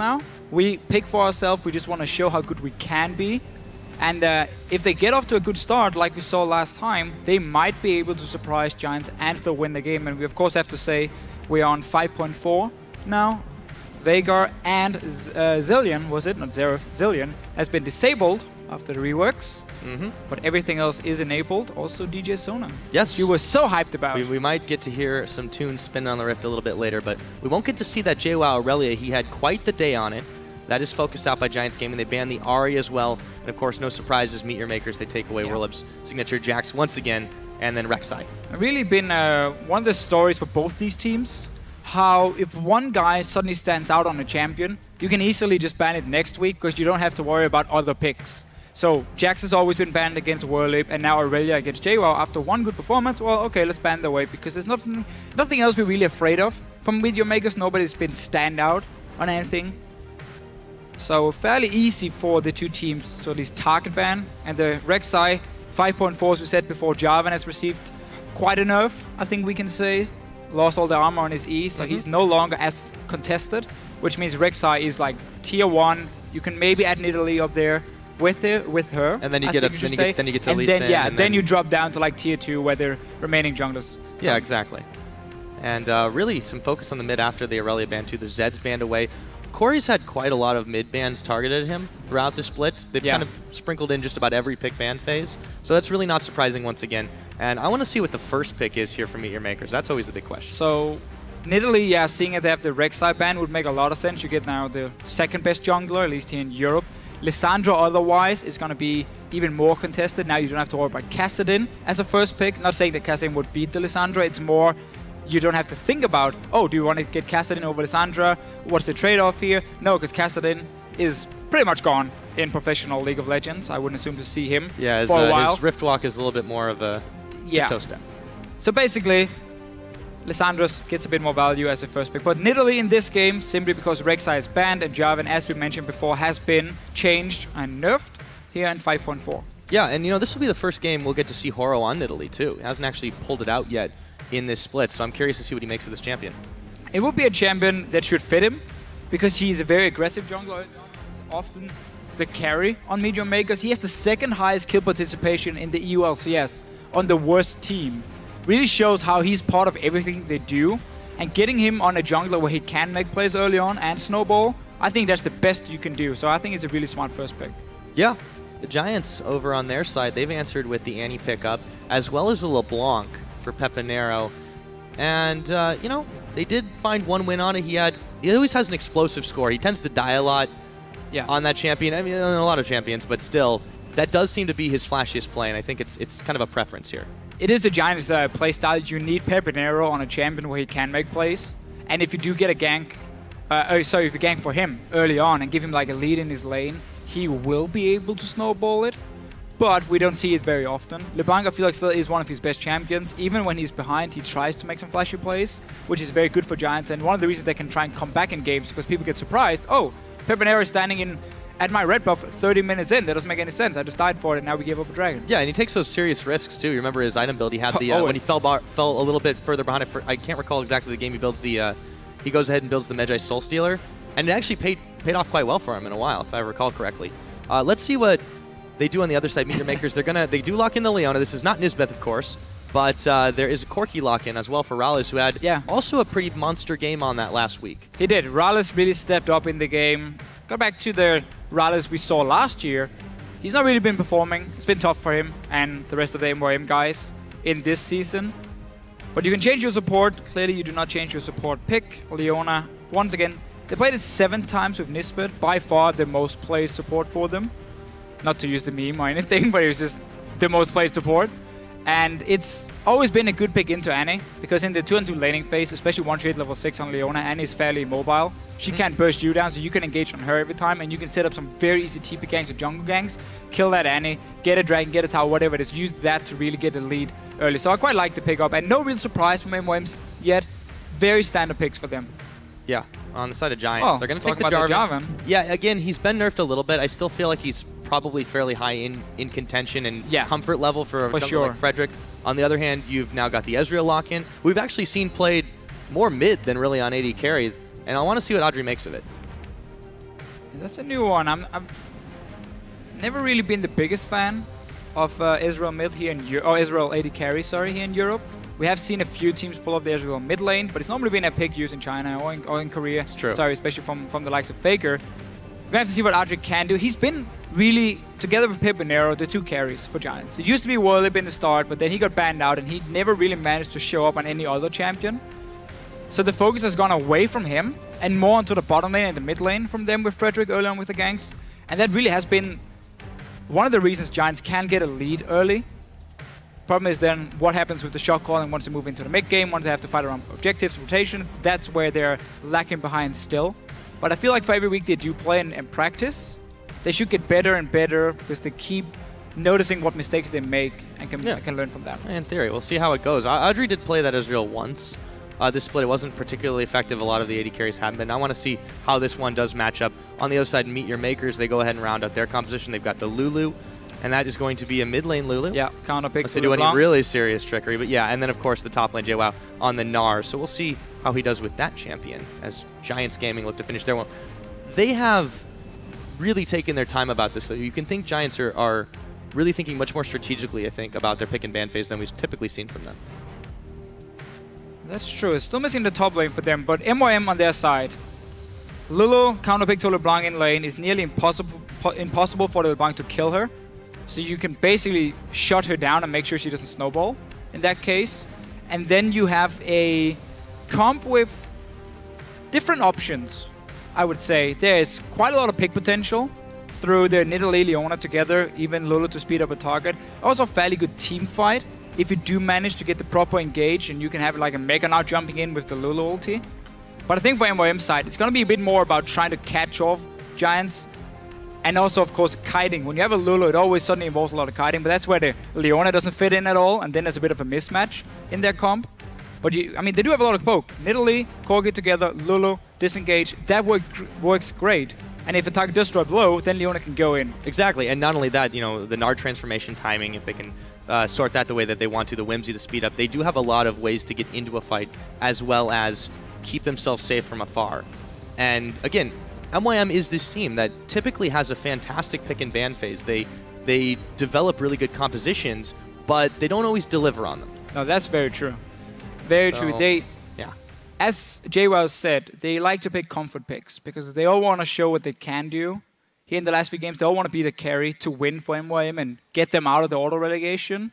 now. We pick for ourselves. We just want to show how good we can be. And if they get off to a good start, like we saw last time, they might be able to surprise Giants and still win the game. And we, of course, have to say we are on 5.4 now. Veigar and Zillion, was it? Not Zero. Zillion has been disabled after the reworks. But everything else is enabled. Also DJ Sona. Yes. You were so hyped about. We might get to hear some tunes spinning on the Rift a little bit later, but we won't get to see that Jwaow Aurelia. He had quite the day on it. That is focused out by Giants Gaming. They banned the Ahri as well. And of course, no surprises, MeetYourMakers. They take away Werlyb's signature Jax once again, and then Rek'Sai. Really been one of the stories for both these teams. How if one guy suddenly stands out on a champion, you can easily just ban it next week because you don't have to worry about other picks. So Jax has always been banned against Werlyb, and now Aurelia against Jwaow after one good performance. Well, okay, let's ban the away because there's nothing else we're really afraid of. From MeetYourMakers, nobody's been stand out on anything. So fairly easy for the two teams to at least target ban. And the Rek'Sai 5.4, as we said before, Jarvan has received quite a nerf, I think we can say. Lost all the armor on his E, so he's no longer as contested, which means Rek'Sai is like tier 1. You can maybe add Nidalee up there with her. And then you get to Lee Sin. Yeah, then you drop down to like tier 2 where the remaining junglers. Yeah, exactly. And really some focus on the mid after the Aurelia ban too. The Zed's banned away. Kori's had quite a lot of mid bans targeted at him throughout the splits. They've kind of sprinkled in just about every pick ban phase. So that's really not surprising once again. And I want to see what the first pick is here for MeetYourMakers. That's always the big question. So Nidalee, seeing that they have the Rek'Sai ban would make a lot of sense. You get now the second best jungler, at least here in Europe. Lissandra otherwise is going to be even more contested. Now you don't have to worry about Kassadin as a first pick. Not saying that Kassadin would beat the Lissandra. It's more you don't have to think about, oh, do you want to get Kassadin over Lissandra? What's the trade-off here? No, because Kassadin is pretty much gone in professional League of Legends. I wouldn't assume to see him for a while. His Riftwalk is a little bit more of a tiptoe step. So basically, Lissandra gets a bit more value as a first pick. But Nidalee in this game, simply because Rek'Sai is banned and Jarvan, as we mentioned before, has been changed and nerfed here in 5.4. Yeah, and you know, this will be the first game we'll get to see Horo on Nidalee too. He hasn't actually pulled it out yet in this split, so I'm curious to see what he makes of this champion. It would be a champion that should fit him, because he's a very aggressive jungler. He's often the carry on MeetYourMakers. He has the second highest kill participation in the EU LCS on the worst team. Really shows how he's part of everything they do, and getting him on a jungler where he can make plays early on and snowball, I think that's the best you can do. So I think it's a really smart first pick. Yeah. The Giants over on their side, they've answered with the Annie pickup, as well as the LeBlanc for Pepinero. And, you know, they did find one win on it. He always has an explosive score. He tends to die a lot on that champion. I mean, a lot of champions, but still, that does seem to be his flashiest play, and I think it's kind of a preference here. It is the Giants' play style. You need Pepinero on a champion where he can make plays. And if you do get a gank, if you gank for him early on and give him like a lead in his lane, he will be able to snowball it. But we don't see it very often. LeBlanc, I feel like, still is one of his best champions. Even when he's behind, he tries to make some flashy plays, which is very good for Giants. And one of the reasons they can try and come back in games, because people get surprised. Oh, Pepinero is standing in at my red buff 30 minutes in. That doesn't make any sense. I just died for it, and now we gave up a dragon. Yeah, and he takes those serious risks, too. You remember his item build? He had the when he fell a little bit further behind it. I can't recall exactly the game he builds the... he goes ahead and builds the Magi Soul Stealer, and it actually paid off quite well for him in a while, if I recall correctly. Let's see what they do on the other side. MeetYourMakers, they do lock in the Leona. This is not Nisbeth, of course, but there is a Corki lock-in as well for MrRalleZ, who had also a pretty monster game on that last week. He did. MrRalleZ really stepped up in the game. Go back to the MrRalleZ we saw last year. He's not really been performing. It's been tough for him and the rest of the MYM guys in this season. But you can change your support. Clearly, you do not change your support pick. Leona, once again, they played it 7 times with Nisbet, by far the most played support for them. Not to use the meme or anything, but it was just the most played support. And it's always been a good pick into Annie, because in the 2-on-2 laning phase, especially once you hit level 6 on Leona, Annie is fairly mobile. She can't burst you down, so you can engage on her every time, and you can set up some very easy TP ganks or jungle ganks, kill that Annie, get a dragon, get a tower, whatever it is, use that to really get a lead early. So I quite like the pickup, and no real surprise from MYMs yet. Very standard picks for them. Yeah, on the side of Giants. They're going to take the Jarvan. Yeah, again, he's been nerfed a little bit. I still feel like he's probably fairly high in contention and comfort level for a jungle like Frederick. On the other hand, you've now got the Ezreal lock-in. We've actually seen played more mid than really on AD carry, and I want to see what Adryh makes of it. That's a new one. I've never really been the biggest fan of Ezreal mid here in Europe, or Ezreal AD carry, sorry, here in Europe. We have seen a few teams pull up the Ezreal mid lane, but it's normally been a pick used in China or in Korea. It's true. Sorry, especially from the likes of Faker. We're going to have to see what Adryh can do. He's been really, together with Pepinero, the two carries for Giants. It used to be Werlyb in the start, but then he got banned out, and he never really managed to show up on any other champion. So the focus has gone away from him, and more onto the bottom lane and the mid lane from them with Frederick early on with the ganks. And that really has been one of the reasons Giants can get a lead early. Problem is then what happens with the shot calling once they move into the mid game, once they have to fight around objectives, rotations. That's where they're lacking behind still. But I feel like for every week they do play and practice, they should get better and better because they keep noticing what mistakes they make and can learn from them. In theory, we'll see how it goes. Adryh did play that Ezreal once. This split, it wasn't particularly effective. A lot of the AD carries haven't been. I want to see how this one does match up. On the other side, MeetYourMakers, they go ahead and round out their composition. They've got the Lulu, and that is going to be a mid lane Lulu. Yeah, counter pick. Unless they do any really serious trickery. But yeah, and then of course the top lane Jwaow on the Gnar. So we'll see how he does with that champion as Giants Gaming look to finish their one. They have really taken their time about this. So you can think Giants are really thinking much more strategically, I think, about their pick and ban phase than we've typically seen from them. That's true. It's still missing the top lane for them, but MYM on their side. Lulu counterpick to LeBlanc in lane is nearly impossible for LeBlanc to kill her. So you can basically shut her down and make sure she doesn't snowball in that case. And then you have a comp with different options, I would say. There's quite a lot of pick potential through the Nidalee Leona together, even Lulu to speed up a target. Also a fairly good team fight if you do manage to get the proper engage, and you can have like a Mega now jumping in with the Lulu ulti. But I think for MYM's side, it's going to be a bit more about trying to catch off Giants. And also, of course, kiting. When you have a Lulu, it always suddenly involves a lot of kiting, but that's where the Leona doesn't fit in at all, and then there's a bit of a mismatch in their comp. But I mean, they do have a lot of poke. Nidalee, Corki together, Lulu, disengage. That works great. And if a target does drop low, then Leona can go in. Exactly, and not only that, you know, the Gnar transformation timing, if they can sort that the way that they want to, the whimsy, the speed up, they do have a lot of ways to get into a fight as well as keep themselves safe from afar. And again, MYM is this team that typically has a fantastic pick and ban phase. They develop really good compositions, but they don't always deliver on them. No, that's very true. Very true. As Jwaow said, they like to pick comfort picks because they all want to show what they can do. Here in the last few games, they all want to be the carry to win for MYM and get them out of the auto relegation.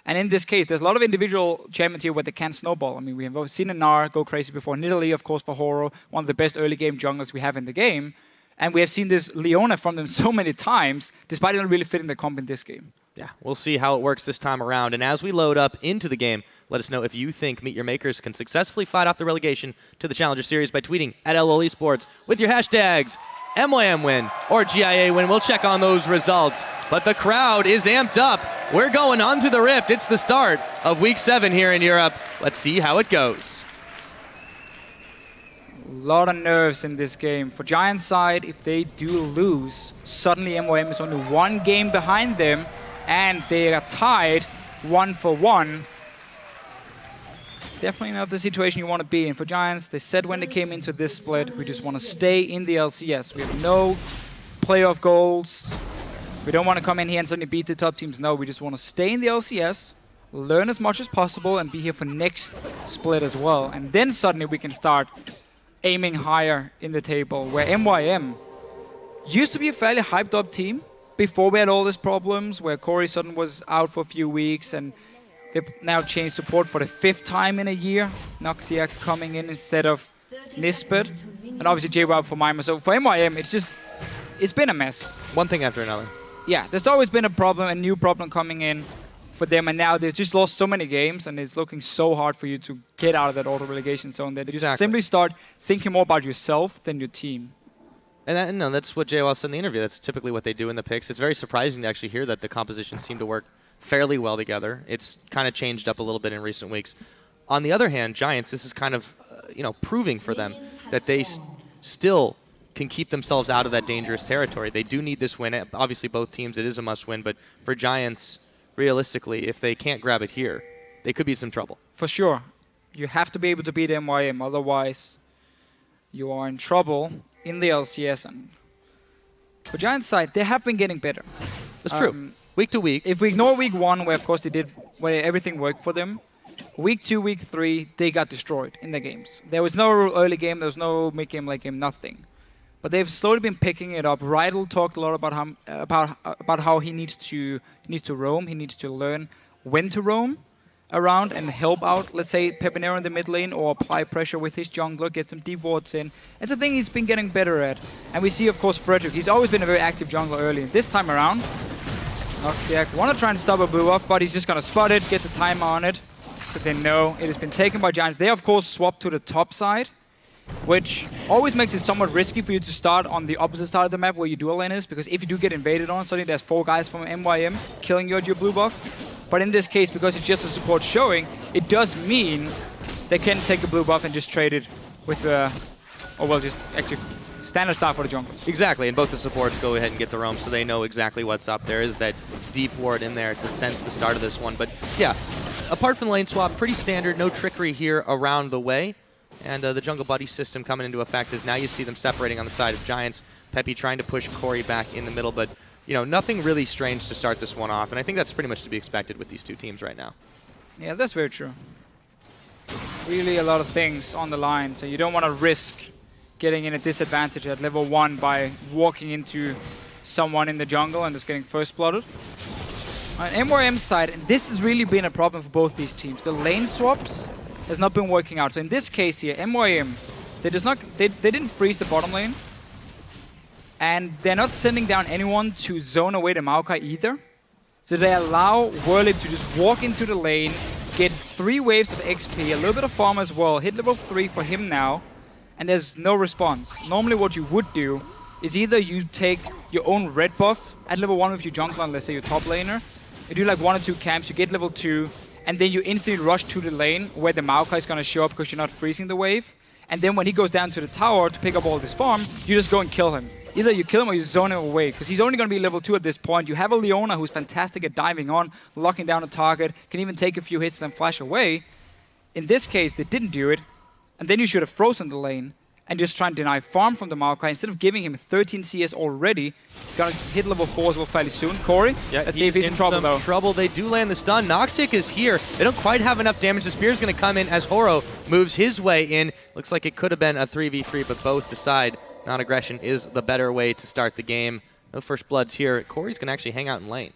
And in this case, there's a lot of individual champions here where they can snowball. I mean, we have seen a Gnar go crazy before. Nidalee, of course, for Horo, one of the best early game junglers we have in the game. And we have seen this Leona from them so many times, despite it not really fitting the comp in this game. Yeah, we'll see how it works this time around. And as we load up into the game, let us know if you think MeetYourMakers can successfully fight off the relegation to the Challenger Series by tweeting at LOL Esports with your hashtags MYM win or GIA win. We'll check on those results. But the crowd is amped up. We're going on to the Rift. It's the start of Week 7 here in Europe. Let's see how it goes. A lot of nerves in this game. For Giants' side, if they do lose, suddenly MYM is only one game behind them, and they are tied 1-1. Definitely not the situation you want to be in. For Giants, they said when they came into this split, we just want to stay in the LCS. We have no playoff goals. We don't want to come in here and suddenly beat the top teams. No, we just want to stay in the LCS, learn as much as possible, and be here for next split as well. And then suddenly we can start aiming higher in the table, where MYM used to be a fairly hyped up team before we had all these problems, where Kori suddenly was out for a few weeks, and they've now changed support for the 5th time in a year. Noxiak coming in instead of Nispet, and obviously Jwaow for MYM. So for MYM, it's been a mess. One thing after another. Yeah, there's always been a problem, a new problem coming in for them, and now they've just lost so many games, and it's looking so hard for you to get out of that auto relegation zone. That you simply start thinking more about yourself than your team. And that's what Jwaow said in the interview. That's typically what they do in the picks. It's very surprising to actually hear that the compositions seem to work fairly well together. It's kind of changed up a little bit in recent weeks. On the other hand, Giants, this is kind of proving for them that they still can keep themselves out of that dangerous territory. They do need this win. Obviously, both teams, it is a must-win. But for Giants, realistically, if they can't grab it here, they could be in some trouble. For sure. You have to be able to beat MYM. Otherwise, you are in trouble in the LCS. And For Giants' side, they have been getting better. That's true. Week to week. If we ignore week 1, where of course where everything worked for them, week 2, week 3, they got destroyed in the games. There was no early game, there was no mid game, late game, nothing. But they've slowly been picking it up. Rydle talked a lot about how he needs to roam. He needs to learn when to roam around and help out, let's say, Pepinero in the mid lane, or apply pressure with his jungler, get some deep wards in. It's a thing he's been getting better at. And we see, of course, Frederick. He's always been a very active jungler early. This time around, Noxiak want to try and stop a blue buff, but he's just going to spot it, get the timer on it. So they know it has been taken by Giants. They, of course, swapped to the top side, which always makes it somewhat risky for you to start on the opposite side of the map where your dual lane is, because if you do get invaded on, suddenly there's 4 guys from MYM killing you at your blue buff. But in this case, because it's just a support showing, it does mean they can take the blue buff and just trade it with, or well, just actually standard start for the jungle. Exactly, and both the supports go ahead and get the roam, so they know exactly what's up. There is that deep ward in there to sense the start of this one. But yeah, apart from the lane swap, pretty standard, no trickery here around the way. And the jungle buddy system coming into effect as now you see them separating on the side of Giants. Peppy trying to push Kori back in the middle, but you know, nothing really strange to start this one off, and I think that's pretty much to be expected with these two teams right now. Yeah, that's very true. Really a lot of things on the line, so you don't want to risk getting in a disadvantage at level 1 by walking into someone in the jungle and just getting first blooded. On MYM's side, and this has really been a problem for both these teams. The lane swaps has not been working out. So in this case here, MYM, they didn't freeze the bottom lane. And they're not sending down anyone to zone away the Maokai either. So they allow Werlyb to just walk into the lane, get 3 waves of XP, a little bit of farm as well, hit level 3 for him now, and there's no response. Normally what you would do is either you take your own red buff at level 1 with your jungler, let's say your top laner, you do like 1 or 2 camps, you get level 2, and then you instantly rush to the lane where the Maokai is going to show up because you're not freezing the wave. And then when he goes down to the tower to pick up all this farm, you just go and kill him. Either you kill him or you zone him away, because he's only going to be level 2 at this point. You have a Leona who's fantastic at diving on, locking down a target, can even take a few hits and then flash away. In this case, they didn't do it, and then you should have frozen the lane and just try and deny farm from the Maokai. Instead of giving him 13 CS already, gonna hit level 4 as well fairly soon. Kori, yeah, let's see if he's in trouble though. Trouble. They do land the stun. Noxiak is here. They don't quite have enough damage. The spear's gonna come in as Horo moves his way in. Looks like it could have been a 3v3, but both decide non-aggression is the better way to start the game. No first bloods here. Kori's gonna actually hang out in lane.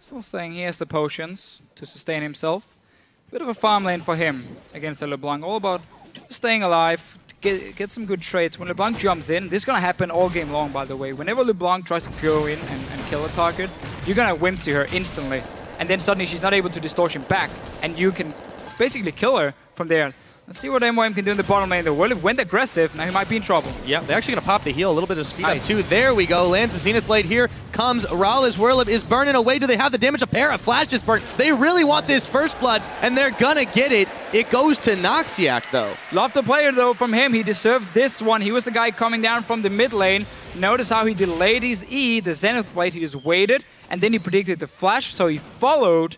Still saying he has the potions to sustain himself. Bit of a farm lane for him against the LeBlanc. All about staying alive, get some good trades. When LeBlanc jumps in, this is going to happen all game long, by the way. Whenever LeBlanc tries to go in and kill a target, you're going to whimsy her instantly. And then suddenly she's not able to distortion back, and you can basically kill her from there. Let's see what MYM can do in the bottom lane. The Werlyb went aggressive, now he might be in trouble. Yeah, they're actually going to pop the heal, a little bit of speed up too. There we go, lands the Zenith Blade here, comes MrRalleZ. Werlyb is burning away. Do they have the damage? A pair of flashes burn. They really want this first blood, and they're going to get it. It goes to Noxiak though. Love the player though from him. He deserved this one. He was the guy coming down from the mid lane. Notice how he delayed his E, the Zenith Blade. He just waited, and then he predicted the flash, so he followed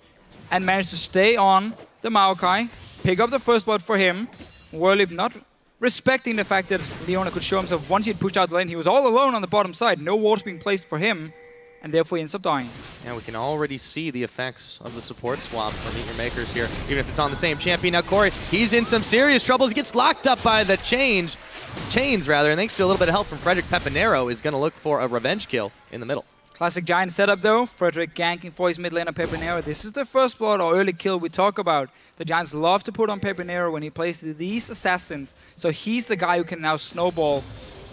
and managed to stay on the Maokai, pick up the first blood for him. Werlyb not respecting the fact that Leona could show himself. Once he had pushed out the lane, he was all alone on the bottom side. No wards being placed for him, and therefore he ends up dying. Yeah, we can already see the effects of the support swap for MeetYourMakers here, even if it's on the same champion. Now Kori, he's in some serious troubles. He gets locked up by the chains, and thanks to a little bit of help from Frederick, Pepinero is going to look for a revenge kill in the middle. Classic Giant setup though. Frederick ganking for his mid laner Pepinero. This is the first blood or early kill we talk about. The Giants love to put on Pepinero when he plays these assassins. So he's the guy who can now snowball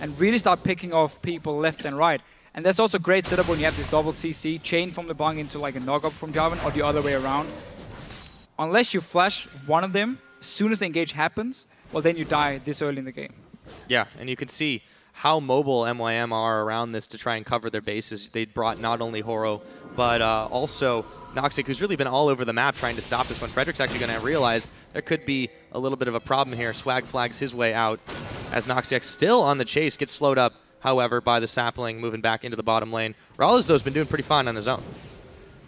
and really start picking off people left and right. And that's also great setup when you have this double CC, chain from LeBlanc into like a knock-up from Jarvan, or the other way around. Unless you flash one of them, as soon as the engage happens, well then you die this early in the game. Yeah, and you can see how mobile MYM are around this to try and cover their bases. They brought not only Horo, but also Noxiak, who's really been all over the map trying to stop this one. Frederick's actually going to realize there could be a little bit of a problem here. Swag flags his way out as Noxiak still on the chase, gets slowed up, however, by the sapling moving back into the bottom lane. MrRalleZ, though, has been doing pretty fine on his own.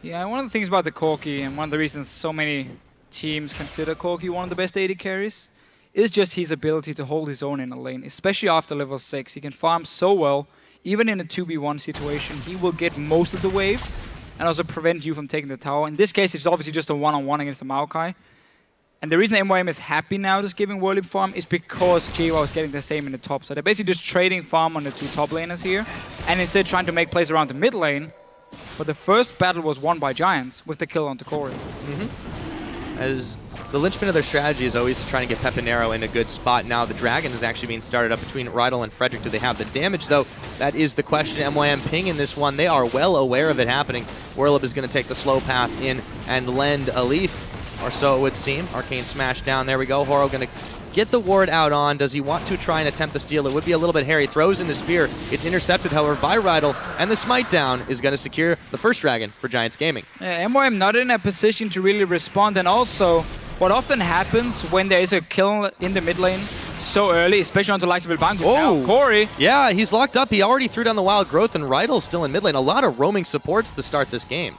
Yeah, one of the things about the Corki, and one of the reasons so many teams consider Corki one of the best AD carries, is just his ability to hold his own in a lane, especially after level 6. He can farm so well, even in a 2v1 situation, he will get most of the wave and also prevent you from taking the tower. In this case, it's obviously just a one-on-one against the Maokai. And the reason MYM is happy now just giving Werlyb farm is because Jwaow is getting the same in the top. So they're basically just trading farm on the two top laners here, and instead trying to make plays around the mid lane. But the first battle was won by Giants with the kill onto Kori. As the linchpin of their strategy is always to try and get Pepinero in a good spot. Now the Dragon is actually being started up between Rydle and Frederick. Do they have the damage, though? That is the question. MYM pinging this one. They are well aware of it happening. Werlyb is going to take the slow path in and lend a leaf, or so it would seem. Arcane smash down. There we go. Horo going to get the ward out on. Does he want to try and attempt the steal? It would be a little bit hairy. Throws in the spear. It's intercepted, however, by Rydle, and the smite down is going to secure the first dragon for Giants Gaming. Yeah, MYM not in a position to really respond, and also what often happens when there is a kill in the mid lane so early, especially on the likes of LeBlanc. Oh, Kori. Yeah, he's locked up. He already threw down the wild growth, and Rydle's still in mid lane. A lot of roaming supports to start this game.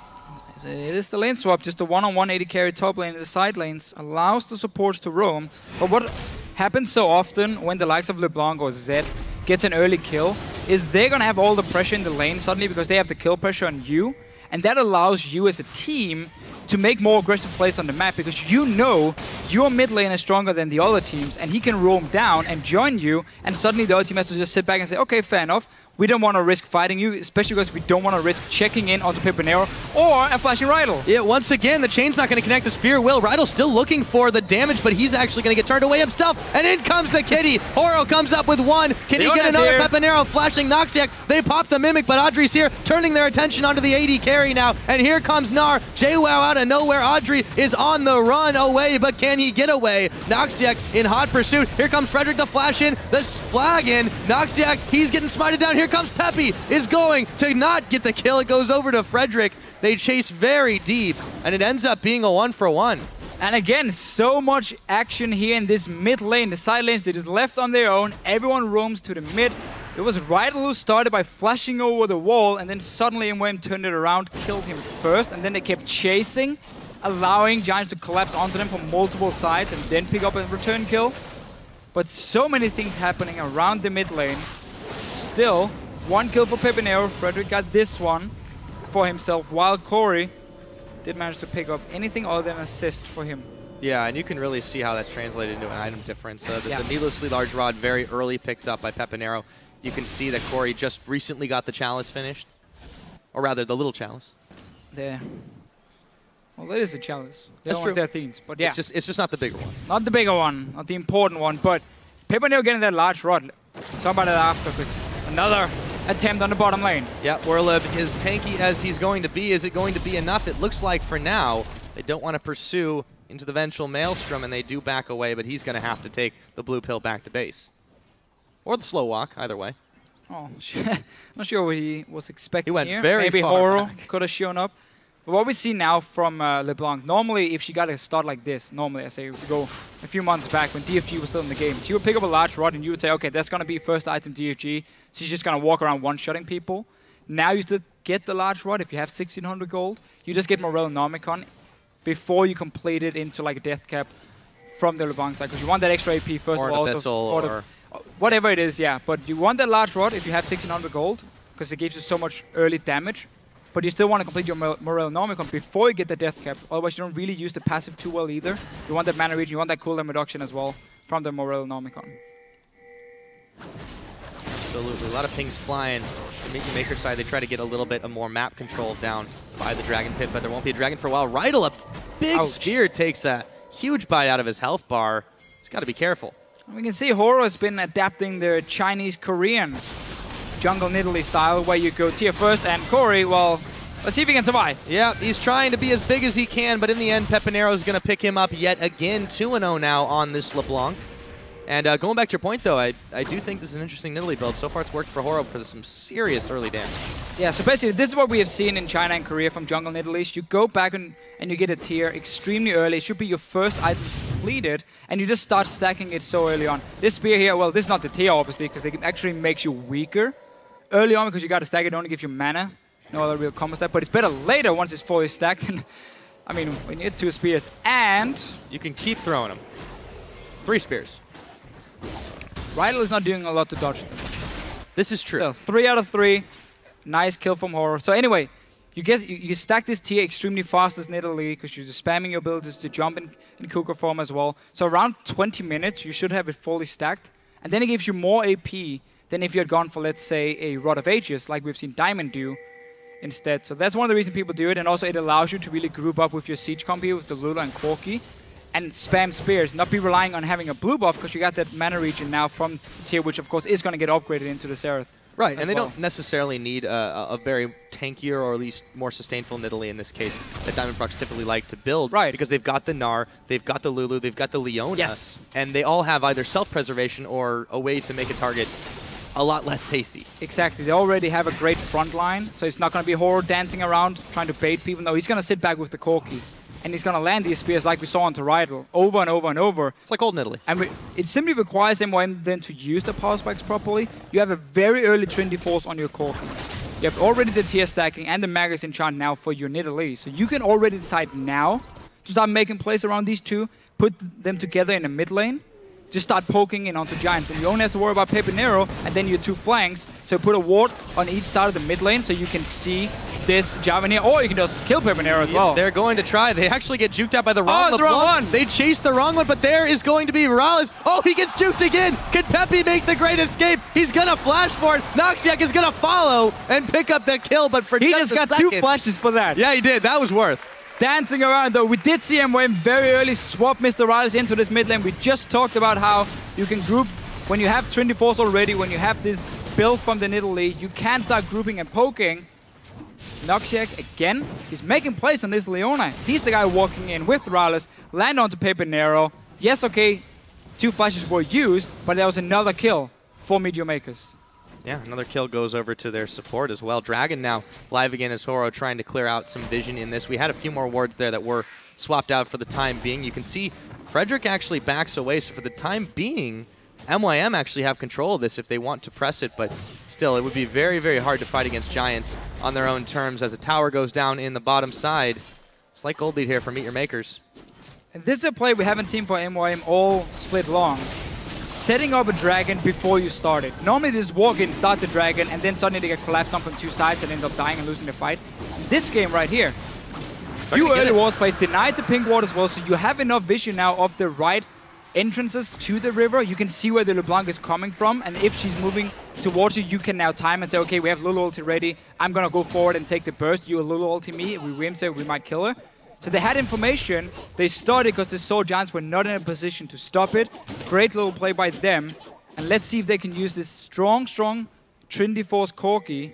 It is the lane swap, just a one-on-one AD carry top lane in the side lanes, allows the supports to roam. But what happens so often when the likes of LeBlanc or Zed gets an early kill is they're going to have all the pressure in the lane suddenly because they have the kill pressure on you, and that allows you as a team to make more aggressive plays on the map because you know your mid lane is stronger than the other teams, and he can roam down and join you, and suddenly the other team has to just sit back and say, okay, fair enough. We don't want to risk fighting you, especially because we don't want to risk checking in onto Pepinero or a flashing Rydle. Yeah, once again, the chain's not going to connect. The spear will. Rydle's still looking for the damage, but he's actually going to get turned away himself. And in comes the kitty. Horo comes up with one. Can he get another here? Pepinero flashing Noxiak. They pop the Mimic, but Adryh's here, turning their attention onto the AD carry now. And here comes Gnar. Jwaow out of nowhere. Adryh is on the run away, but can he get away? Noxiak in hot pursuit. Here comes Frederick the flash in. The flag in. Noxiak, he's getting smited down. Here comes Peppy, is going to not get the kill. It goes over to Frederick. They chase very deep, and it ends up being a 1-for-1. And again, so much action here in this mid lane. The side lanes, they just left on their own. Everyone roams to the mid. It was Rydle who started by flashing over the wall, and then suddenly MYM turned it around, killed him first, and then they kept chasing, allowing Giants to collapse onto them from multiple sides and then pick up a return kill. But so many things happening around the mid lane. Still, one kill for Pepinero. Frederick got this one for himself, while Kori did manage to pick up anything other than assist for him. Yeah, and you can really see how that's translated into an item difference. The needlessly large rod very early picked up by Pepinero. You can see that Kori just recently got the chalice finished. Or rather, the little chalice. There. Well, that is a chalice. That's true. Their themes, but yeah. It's just not the bigger one. Not the bigger one, not the important one, but Pepinero getting that large rod. Talk about it after, because another attempt on the bottom lane. Yeah, Werlyb, as tanky as he's going to be, is it going to be enough? It looks like for now, they don't want to pursue into the eventual Maelstrom, and they do back away, but he's going to have to take the blue pill back to base. Or the slow walk, either way. Oh, I'm not sure what he was expecting. He went here. very Maybe far Horo back. could have shown up. But what we see now from LeBlanc, normally if she got a start like this, normally I say if we go a few months back when DFG was still in the game, she would pick up a large rod and you would say, okay, that's going to be first item DFG. She's just going to walk around one-shotting people. Now you still get the large rod if you have 1600 gold. You just get Morellonomicon before you complete it into like a death cap from the LeBlanc side, because you want that extra AP first or of all. Or whatever it is, yeah. But you want that large rod if you have 1600 gold, because it gives you so much early damage. But you still want to complete your Morellonomicon before you get the death cap. Otherwise, you don't really use the passive too well either. You want that mana regen, you want that cooldown reduction as well from the Morellonomicon. Absolutely. A lot of pings flying. The MeetYourMakers side, they try to get a little bit of more map control down by the Dragon Pit, but there won't be a dragon for a while. Rydle, a big spear, takes a huge bite out of his health bar. He's got to be careful. We can see Horo has been adapting the Chinese-Korean jungle Nidalee style, where you go tier first, and Kori, well, let's see if he can survive. Yeah, he's trying to be as big as he can, but in the end, Pepinero is going to pick him up yet again. 2-0 now on this LeBlanc. And going back to your point, though, I do think this is an interesting Nidalee build. So far, it's worked for Horo for some serious early damage. Yeah, so basically, this is what we have seen in China and Korea from jungle Nidalee. You go back and you get a tier extremely early. It should be your first item completed, and you just start stacking it so early on. This spear here, well, this is not the tier, obviously, because it actually makes you weaker early on, because you got to stack it, only gives you mana. No other real combo stack, but it's better later once it's fully stacked. I mean, when you get 2 spears, and you can keep throwing them. 3 spears. Rydle is not doing a lot to dodge them. This is true. So 3 out of 3. Nice kill from Horror. So anyway, you stack this tier extremely fast as Nidalee because you're just spamming your abilities to jump in Kuka form as well. So around 20 minutes, you should have it fully stacked. And then it gives you more AP than if you had gone for, let's say, a Rod of Ages, like we've seen Diamond do instead. So that's one of the reasons people do it. And also it allows you to really group up with your Siege comp here with the Lulu and Corki and spam spears, not be relying on having a blue buff because you got that mana regen now from the tier, which of course is going to get upgraded into the Xerath. Right, and they don't necessarily need a very tankier or at least more sustainable Nidalee in this case that Diamond Procs typically like to build. Right. Because they've got the Gnar, they've got the Lulu, they've got the Leona. Yes. And they all have either self-preservation or a way to make a target a lot less tasty. Exactly. They already have a great front line, so it's not going to be Horror dancing around trying to bait people. No, he's going to sit back with the Corki. And he's going to land these spears like we saw onto Rydle over and over and over. It's like old Nidalee. And it simply requires MYM then to use the power spikes properly. You have a very early Trinity Force on your Corki. You have already the tier stacking and the Magus enchant now for your Nidalee. So you can already decide now to start making plays around these two, put them together in a mid lane, just start poking in onto Giants. And you only have to worry about Pepinero and then your 2 flanks. So put a ward on each side of the mid lane so you can see this Jarvan here. Or you can just kill Pepinero as well. They're going to try. They actually get juked out by the wrong one. They chase the wrong one, but there is going to be MrRalleZ. Oh, he gets juked again. Can Peppy make the great escape? He's going to flash for it. Noxiak is going to follow and pick up the kill, but for he just got a second. 2 flashes for that. Yeah, he did. That was worth. Dancing around though. We did see MYM very early swap MrRalleZ into this mid lane. We just talked about how you can group when you have Trinity Force already, when you have this build from the Nidalee, you can start grouping and poking. Noxiak again, he's making plays on this Leona. He's the guy walking in with MrRalleZ, land onto Pepinero. Yes, okay, 2 flashes were used, but there was another kill for MeetYourMakers. Yeah, another kill goes over to their support as well. Dragon now live again as Horo trying to clear out some vision in this. We had a few more wards there that were swapped out for the time being. You can see Frederick actually backs away, so for the time being, MYM actually have control of this if they want to press it, but still, it would be very, very hard to fight against Giants on their own terms as a tower goes down in the bottom side. Slight gold lead here for MeetYourMakers. And this is a play we haven't seen for MYM all split long. Setting up a dragon before you start it. Normally they just walk in, start the dragon, and then suddenly they get collapsed on from 2 sides and end up dying and losing the fight. In this game right here, few early ward plays, denied the pink ward as well, so you have enough vision now of the right entrances to the river. You can see where the LeBlanc is coming from, and if she's moving towards you, you can now time and say, okay, we have Lulu ulti ready. I'm going to go forward and take the burst. You Lulu ulti me. We win, say we might kill her. So they had information. They started because they saw Giants were not in a position to stop it. Great little play by them. And let's see if they can use this strong Trinity Force Corki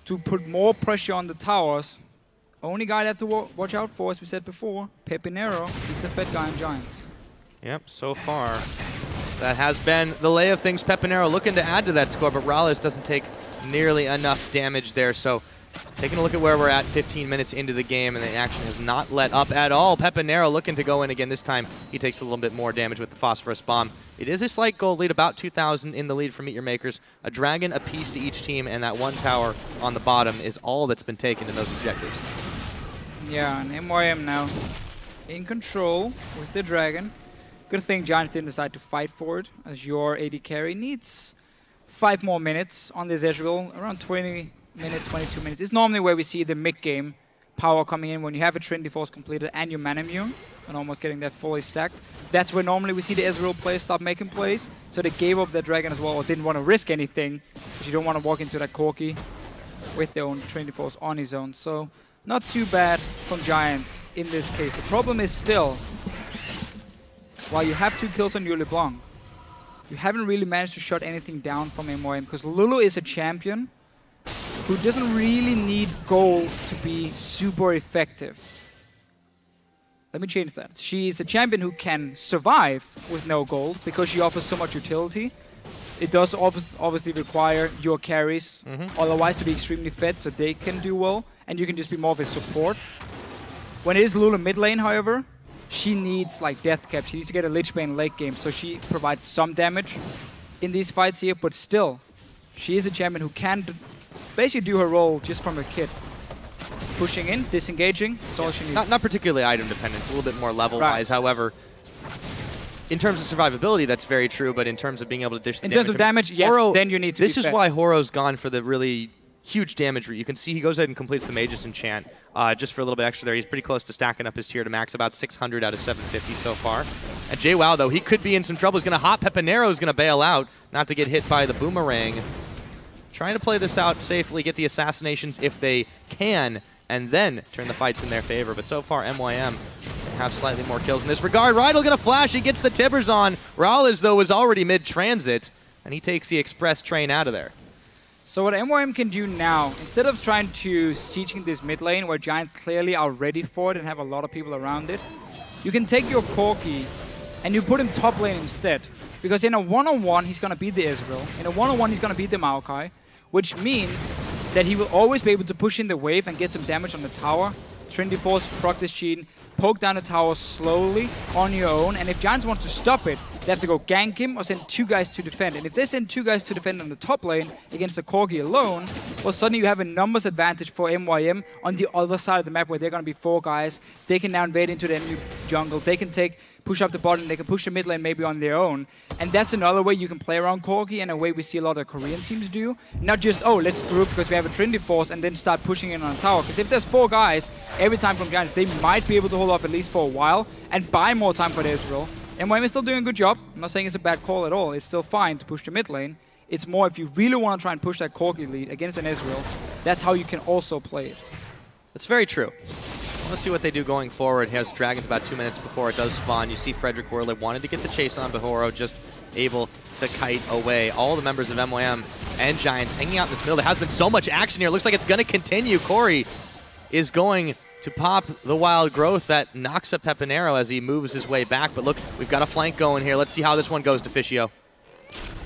to put more pressure on the towers. Only guy they have to watch out for, as we said before, Pepinero. He's the fed guy on Giants. Yep, so far that has been the lay of things. Pepinero looking to add to that score, but MrRalleZ doesn't take nearly enough damage there. So taking a look at where we're at 15 minutes into the game, and the action has not let up at all. Pepinero looking to go in again. This time he takes a little bit more damage with the Phosphorus Bomb. It is a slight gold lead, about 2,000 in the lead for MeetYourMakers. A dragon apiece to each team, and that 1 tower on the bottom is all that's been taken in those objectives. Yeah, and MYM now in control with the dragon. Good thing Giants didn't decide to fight for it, as your AD carry needs 5 more minutes on this Ezreal, around 20 minutes, 22 minutes. It's normally where we see the mid-game power coming in when you have a Trinity Force completed and your mana immune, and almost getting that fully stacked. That's where normally we see the Ezreal players stop making plays, so they gave up their dragon as well, or didn't want to risk anything, because you don't want to walk into that Corki with their own Trinity Force on his own. So not too bad from Giants in this case. The problem is still, while you have 2 kills on your LeBlanc, you haven't really managed to shut anything down from MYM, because Lulu is a champion who doesn't really need gold to be super effective. Let me change that. She's a champion who can survive with no gold because she offers so much utility. It does obviously require your carries otherwise to be extremely fed so they can do well, and you can just be more of a support. When it is Lulu mid lane, however, she needs like death cap. She needs to get a Lich Bane late game, so she provides some damage in these fights here, but still, she is a champion who can basically do her role just from her kit. Pushing in, disengaging, that's all she needs. Not particularly item dependent, it's a little bit more level-wise. However, in terms of survivability, that's very true, but in terms of being able to dish the damage... In terms of damage, yes, Horo, then you need to This is why Horo's gone for the really huge damage route. You can see he goes ahead and completes the Magus enchant just for a little bit extra there. He's pretty close to stacking up his tier to max, about 600 out of 750 so far. And Jwaow, though, he could be in some trouble. He's going to hop. Pepinero is going to bail out, not to get hit by the boomerang. Trying to play this out safely, get the assassinations if they can, and then turn the fights in their favor. But so far, MYM have slightly more kills in this regard. Rydle gonna flash, he gets the Tibbers on. MrRalleZ, though, was already mid-transit, and he takes the express train out of there. So what MYM can do now, instead of trying to sieging this mid lane, where Giants clearly are ready for it and have a lot of people around it, you can take your Corki and you put him top lane instead. Because in a one-on-one, he's gonna beat the Ezreal. In a one-on-one, he's gonna beat the Maokai, which means that he will always be able to push in the wave and get some damage on the tower. Trinity Force, proc this Cheat, poke down the tower slowly on your own, and if Giants want to stop it, they have to go gank him or send 2 guys to defend. And if they send 2 guys to defend on the top lane against the Corki alone, well, suddenly you have a numbers advantage for MYM on the other side of the map where they're going to be 4 guys. They can now invade into the enemy jungle. They can push up the bottom, they can push the mid lane maybe on their own. And that's another way you can play around Corki, and a way we see a lot of Korean teams do. Not just, oh, let's group because we have a Trinity Force and then start pushing in on the tower. Because if there's 4 guys every time from Giants, they might be able to hold off at least for a while and buy more time for the Ezreal. MYM is still doing a good job. I'm not saying it's a bad call at all. It's still fine to push the mid lane. It's more if you really want to try and push that Corki lead against an Ezreal, that's how you can also play it. That's very true. Let's see what they do going forward. He has Dragons about 2 minutes before it does spawn. You see Frederick Werlyb wanted to get the chase on, but Horo just able to kite away. All the members of MYM and Giants hanging out in this middle. There has been so much action here. It looks like it's going to continue. Kori is going to pop the wild growth that knocks up Pepinero as he moves his way back. But look, we've got a flank going here. Let's see how this one goes, Deficio.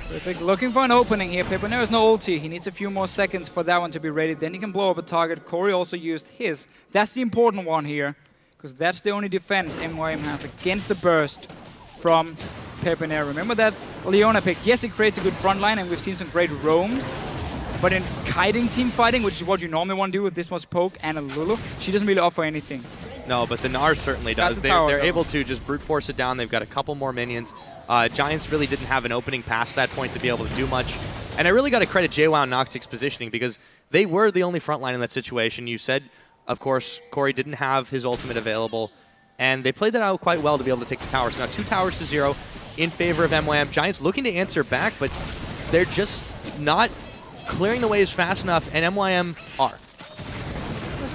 Perfect. Looking for an opening here. Pepinero's no ulti. He needs a few more seconds for that one to be ready. Then he can blow up a target. Kori also used his. That's the important one here, because that's the only defense MYM has against the burst from Pepinero. Remember that Leona pick? Yes, it creates a good front line, and we've seen some great roams. But in kiting team fighting, which is what you normally want to do with this much poke and a Lulu, she doesn't really offer anything. No, but the Gnar certainly does. They're able to just brute force it down. They've got a couple more minions. Giants really didn't have an opening past that point to be able to do much. And I really got to credit Jwaow and Noxiak's positioning, because they were the only front line in that situation. You said, of course, Kori didn't have his ultimate available, and they played that out quite well to be able to take the tower. So now 2 towers to 0 in favor of MYM. Giants looking to answer back, but they're just not clearing the waves fast enough, and MYM are.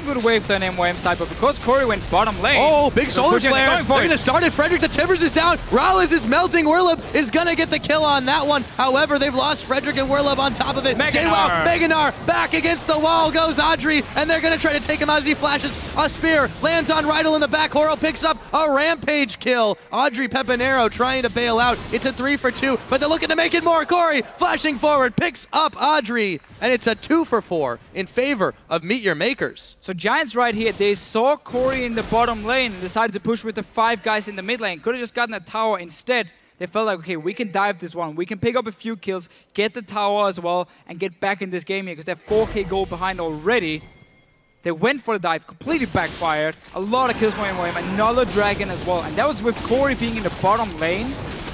Good wave to an MYM side, but because Kori went bottom lane... Oh, big solar flare! They're going to start it. Frederick, the Tibbers is down. MrRalleZ is melting. Werlyb is going to get the kill on that one. However, they've lost Frederick and Werlyb on top of it. Jwaow, Gnar, back against the wall goes Adryh, and they're going to try to take him out as he flashes a spear. Lands on Rydle in the back. Horo picks up a rampage kill. Adryh, Pepinero trying to bail out. It's a 3 for 2, but they're looking to make it more. Kori flashing forward, picks up Adryh, and it's a 2 for 4 in favor of MeetYourMakers. So Giants right here, they saw Kori in the bottom lane and decided to push with the 5 guys in the mid lane. Could have just gotten a tower instead. They felt like, okay, we can dive this one. We can pick up a few kills, get the tower as well, and get back in this game here, because they're 4K gold behind already. They went for the dive, completely backfired. A lot of kills from MYM, another dragon as well. And that was with Kori being in the bottom lane,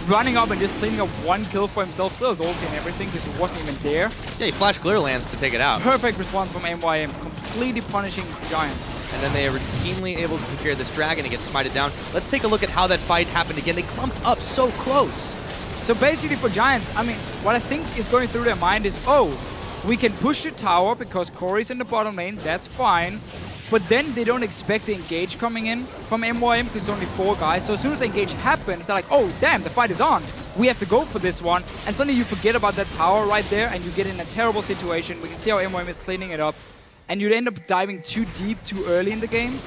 running up and just cleaning up 1 kill for himself. Still has ulti and everything, because he wasn't even there. Yeah, he flashed clear lands to take it out. Perfect response from MYM, completely punishing Giants. And then they are routinely able to secure this dragon and get smited down. Let's take a look at how that fight happened again. They clumped up so close. So basically for Giants, I mean, what I think is going through their mind is, oh, we can push the tower because Kori's in the bottom lane, that's fine. But then they don't expect the engage coming in from MYM because it's only 4 guys. So as soon as the engage happens, they're like, oh, damn, the fight is on. We have to go for this one. And suddenly you forget about that tower right there and you get in a terrible situation. We can see how MYM is cleaning it up. And you'd end up diving too deep too early in the game.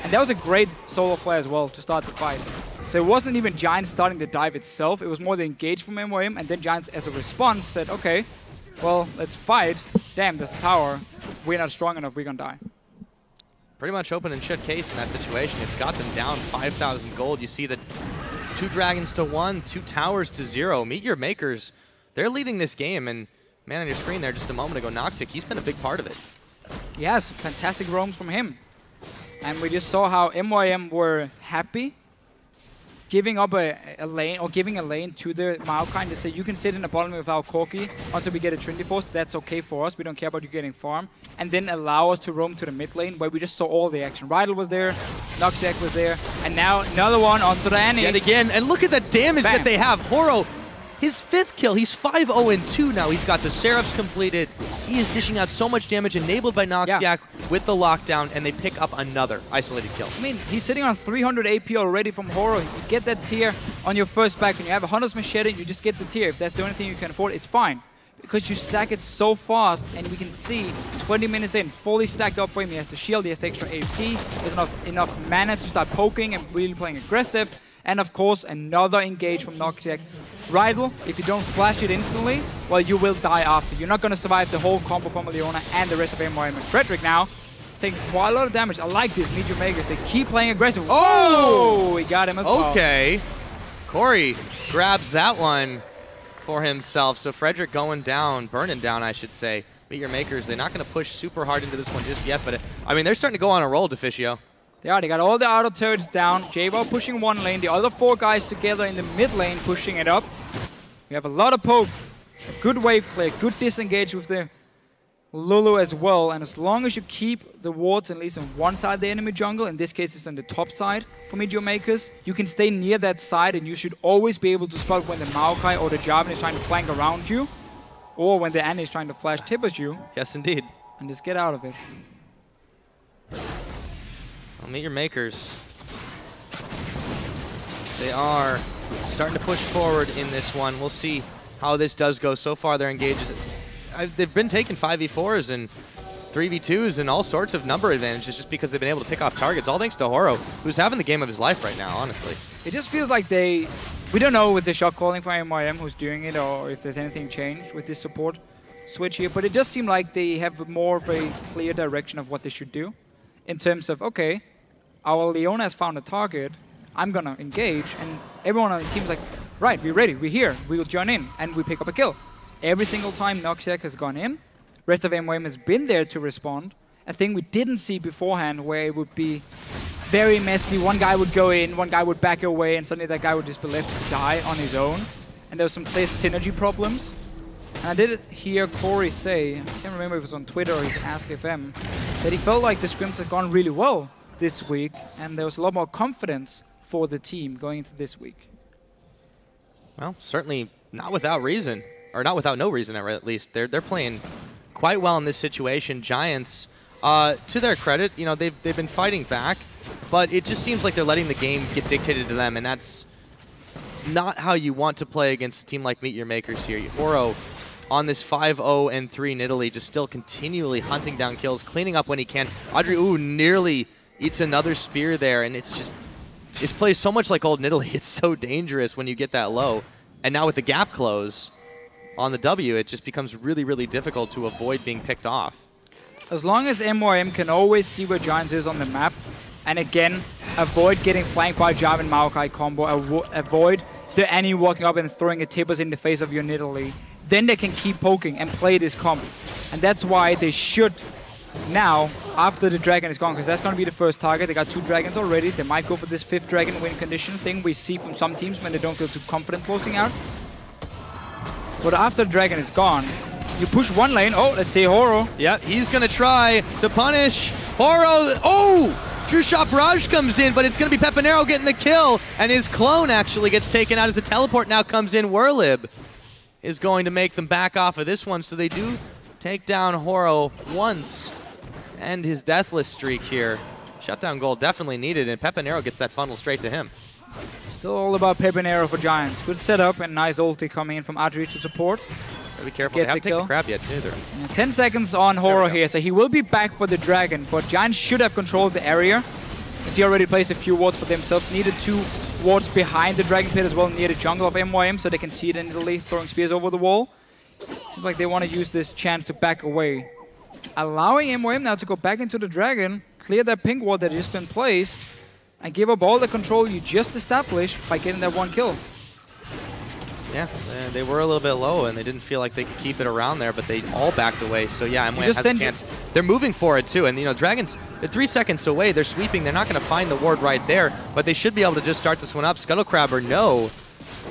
And that was a great solo play as well to start the fight. So it wasn't even Giants starting the dive itself. It was more the engage from MYM. And then Giants, as a response, said, okay, well, let's fight. Damn, there's a tower. We're not strong enough. We're going to die. Pretty much open and shut case in that situation. It's got them down 5,000 gold. You see that 2 dragons to 1, 2 towers to 0. MeetYourMakers, they're leading this game. And man, on your screen there just a moment ago, Noxiak, he's been a big part of it. Yes, fantastic roams from him. And we just saw how MYM were happy giving up a lane or giving a lane to the Maokai and just say you can sit in the bottom without Corki until we get a Trinity Force. That's okay for us. We don't care about you getting farm. And then allow us to roam to the mid lane where we just saw all the action. Rydle was there, Noxiak was there, and now another one onto the Annie. Yet again, and look at the damage that they have. Horo, his 5th kill. He's 5-0-2 now. He's got the Seraphs completed. He is dishing out so much damage, enabled by Noxiak with the lockdown, and they pick up another isolated kill. I mean, he's sitting on 300 AP already from Horo. You get that tier on your first back. When you have a Hunter's Machete, you just get the tier. If that's the only thing you can afford, it's fine. Because you stack it so fast, and we can see 20 minutes in, fully stacked up for him. He has the shield, he has the extra AP, there's enough mana to start poking and really playing aggressive. And of course, another engage from Noxiak. Rydle, if you don't flash it instantly, well, you will die after. You're not going to survive the whole combo from Leona and the rest of MYM. And Frederick now taking quite a lot of damage. I like this, MeetYourMakers. They keep playing aggressive. Oh! We got him as well. Okay. Kori grabs that one for himself. So Frederick going down, burning down, I should say. MeetYourMakers, they're not going to push super hard into this one just yet, but I mean, they're starting to go on a roll, Deficio. They got all the auto turrets down. Jwaow pushing one lane, the other 4 guys together in the mid lane pushing it up. We have a lot of poke, a good wave clear, good disengage with the Lulu as well. And as long as you keep the wards at least on one side of the enemy jungle, in this case it's on the top side for MeetYourMakers, you can stay near that side and you should always be able to spot when the Maokai or the Jarvan is trying to flank around you, or when the Annie is trying to flash tip at you. Yes, indeed. And just get out of it. Well, MeetYourMakers, they are starting to push forward in this one. We'll see how this does go. So far, their engages, they've been taking 5v4s and 3v2s and all sorts of number advantages just because they've been able to pick off targets, all thanks to Horo, who's having the game of his life right now, honestly. It just feels like we don't know with the shot calling for MYM who's doing it or if there's anything changed with this support switch here, but it just seems like they have more of a clear direction of what they should do in terms of, okay, our Leona has found a target, I'm gonna engage, and everyone on the team is like, right, we're ready, we're here, we will join in, and we pick up a kill. Every single time Noxiak has gone in, rest of MYM has been there to respond. A thing we didn't see beforehand where it would be very messy. One guy would go in, one guy would back away, and suddenly that guy would just be left to die on his own. And there was some clear synergy problems. And I did hear Kori say, I can't remember if it was on Twitter or his Ask FM, that he felt like the scrims had gone really well this week, and there was a lot more confidence for the team going into this week. Well, certainly not without reason, or not without no reason at least. They're playing quite well in this situation. Giants, to their credit, you know, they've been fighting back, but it just seems like they're letting the game get dictated to them, and that's not how you want to play against a team like MeetYourMakers here. Horo on this 5-0-3 Nidalee, just still continually hunting down kills, cleaning up when he can. Adryh, ooh, nearly eats another spear there, and it's just, it plays so much like old Nidalee. It's so dangerous when you get that low. And now with the gap close on the W, it just becomes really, really difficult to avoid being picked off. As long as MYM can always see where Giants is on the map, and again, avoid getting flanked by Jarvan Maokai combo, avoid the Annie walking up and throwing a Tippers in the face of your Nidalee, then they can keep poking and play this combo. And that's why they should now, after the dragon is gone, because that's going to be the first target. They got 2 dragons already. They might go for this 5th dragon win condition thing we see from some teams when they don't feel too confident closing out. But after the dragon is gone, you push one lane. Oh, let's see Horo. Yeah, he's going to try to punish Horo. Oh! True Shot Barrage comes in, but it's going to be Pepinero getting the kill, and his clone actually gets taken out as the teleport now comes in. Werlyb is going to make them back off of this one, so they do take down Horo once, and his deathless streak here. Shutdown goal definitely needed, and Pepinero gets that funnel straight to him. Still all about Pepinero for Giants. Good setup and nice ulti coming in from Adryh to support. Gotta be careful, they haven't taken the crab yet too. 10 seconds on Horo here, so he will be back for the dragon, but Giants should have controlled the area, as he already placed a few wards for themselves. Needed 2 wards behind the dragon pit as well, near the jungle of MYM, so they can see it in Italy, throwing spears over the wall. Seems like they want to use this chance to back away. Allowing MYM now to go back into the dragon, clear that pink ward that has just been placed, and give up all the control you just established by getting that 1 kill. Yeah, they were a little bit low, and they didn't feel like they could keep it around there, but they all backed away. So yeah, MYM has a chance. They're moving for it too, and you know, Dragons, they're 3 seconds away. They're sweeping. They're not going to find the ward right there, but they should be able to just start this one up. Scuttlecrabber, no.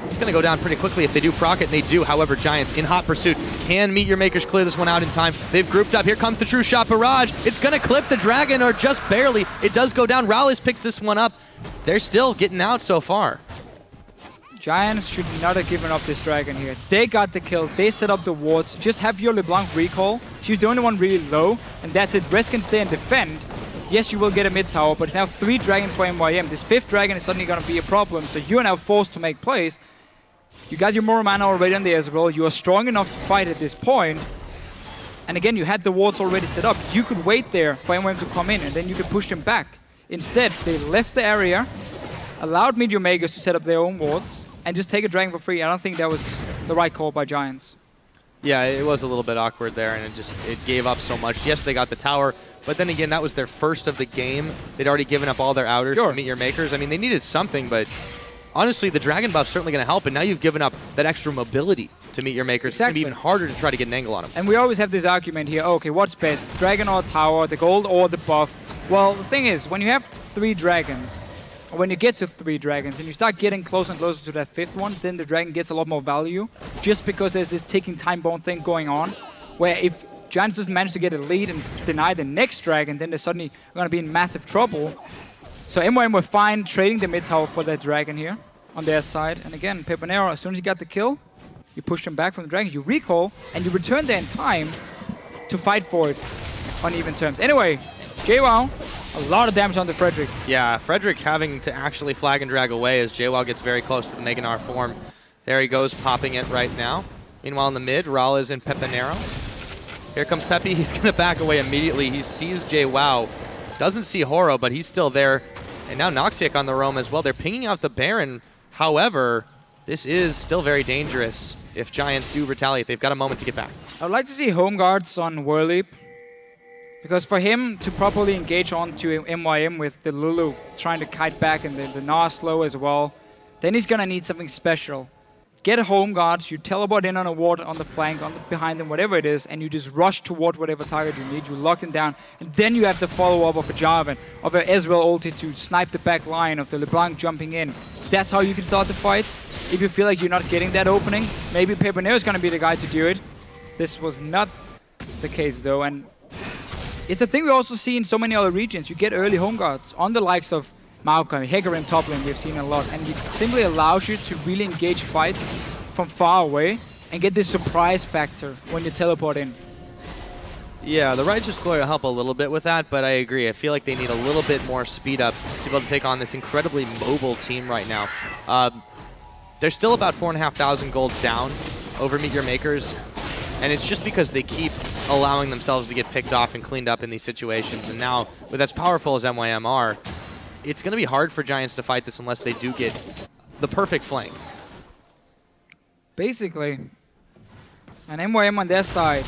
It's going to go down pretty quickly if they do proc it, and they do. However, Giants in hot pursuit. Can MeetYourMakers clear this one out in time? They've grouped up. Here comes the true shot barrage. It's going to clip the Dragon, or just barely. It does go down. MrRalleZ picks this one up. They're still getting out so far. Giants should not have given up this Dragon here. They got the kill. They set up the wards. Just have your LeBlanc recall. She's the only one really low, and that's it. Rest can stay and defend. Yes, you will get a mid tower, but it's now 3 dragons for MYM. This 5th dragon is suddenly going to be a problem, so you are now forced to make plays. You got your more mana already on the Ezreal. You are strong enough to fight at this point. And again, you had the wards already set up. You could wait there for MYM to come in, and then you could push them back. Instead, they left the area, allowed MeetYourMakers to set up their own wards, and just take a dragon for free. I don't think that was the right call by Giants. Yeah, it was a little bit awkward there, and it gave up so much. Yes, they got the tower, but then again, that was their first of the game. They'd already given up all their outers to MeetYourMakers. I mean, they needed something, but honestly, the Dragon buff's certainly going to help, and now you've given up that extra mobility to MeetYourMakers. It's going to be even harder to try to get an angle on them. And we always have this argument here, okay, what's best, Dragon or Tower, the gold or the buff? Well, the thing is, when you have 3 dragons, or when you get to 3 dragons and you start getting closer and closer to that 5th one, then the dragon gets a lot more value, just because there's this ticking time bomb thing going on, where if Giants doesn't manage to get a lead and deny the next dragon, then they're suddenly going to be in massive trouble. So MYM were fine trading the mid tower for that dragon here on their side. And again, Pepinero, as soon as you got the kill, you push them back from the dragon, you recall, and you return there in time to fight for it on even terms. Anyway, Jwaow, a lot of damage on the Frederick. Yeah, Frederick having to actually flag and drag away as Jwaow gets very close to the Gnar form. There he goes, popping it right now. Meanwhile, in the mid, MrRalleZ and Pepinero. Here comes Peppy. He's going to back away immediately. He sees Jwaow. Doesn't see Horo, but he's still there. And now Noxiak on the roam as well. They're pinging out the Baron. However, this is still very dangerous if Giants do retaliate. They've got a moment to get back. I would like to see home guards on Werlyb, because for him to properly engage onto MYM with the Lulu trying to kite back and the Gnar slow as well, then he's going to need something special. Get a home guard, you teleport in on a ward on the flank, behind them, whatever it is, and you just rush toward whatever target you need, you lock them down, and then you have the follow-up of a Jarvan, of an Ezreal ulti to snipe the back line, of the LeBlanc jumping in. That's how you can start the fights. If you feel like you're not getting that opening, maybe Pepinero is going to be the guy to do it. This was not the case though, and it's a thing we also see in so many other regions. You get early home guards on the likes of Maokai, Hecarim top lane, we've seen a lot, and it simply allows you to really engage fights from far away and get this surprise factor when you teleport in. Yeah, the Righteous Glory will help a little bit with that, but I agree. I feel like they need a little bit more speed up to be able to take on this incredibly mobile team right now. They're still about 4,500 gold down over MeetYourMakers, and it's just because they keep allowing themselves to get picked off and cleaned up in these situations. And now, with as powerful as MYM are, it's going to be hard for Giants to fight this unless they do get the perfect flank. Basically, an MYM on their side,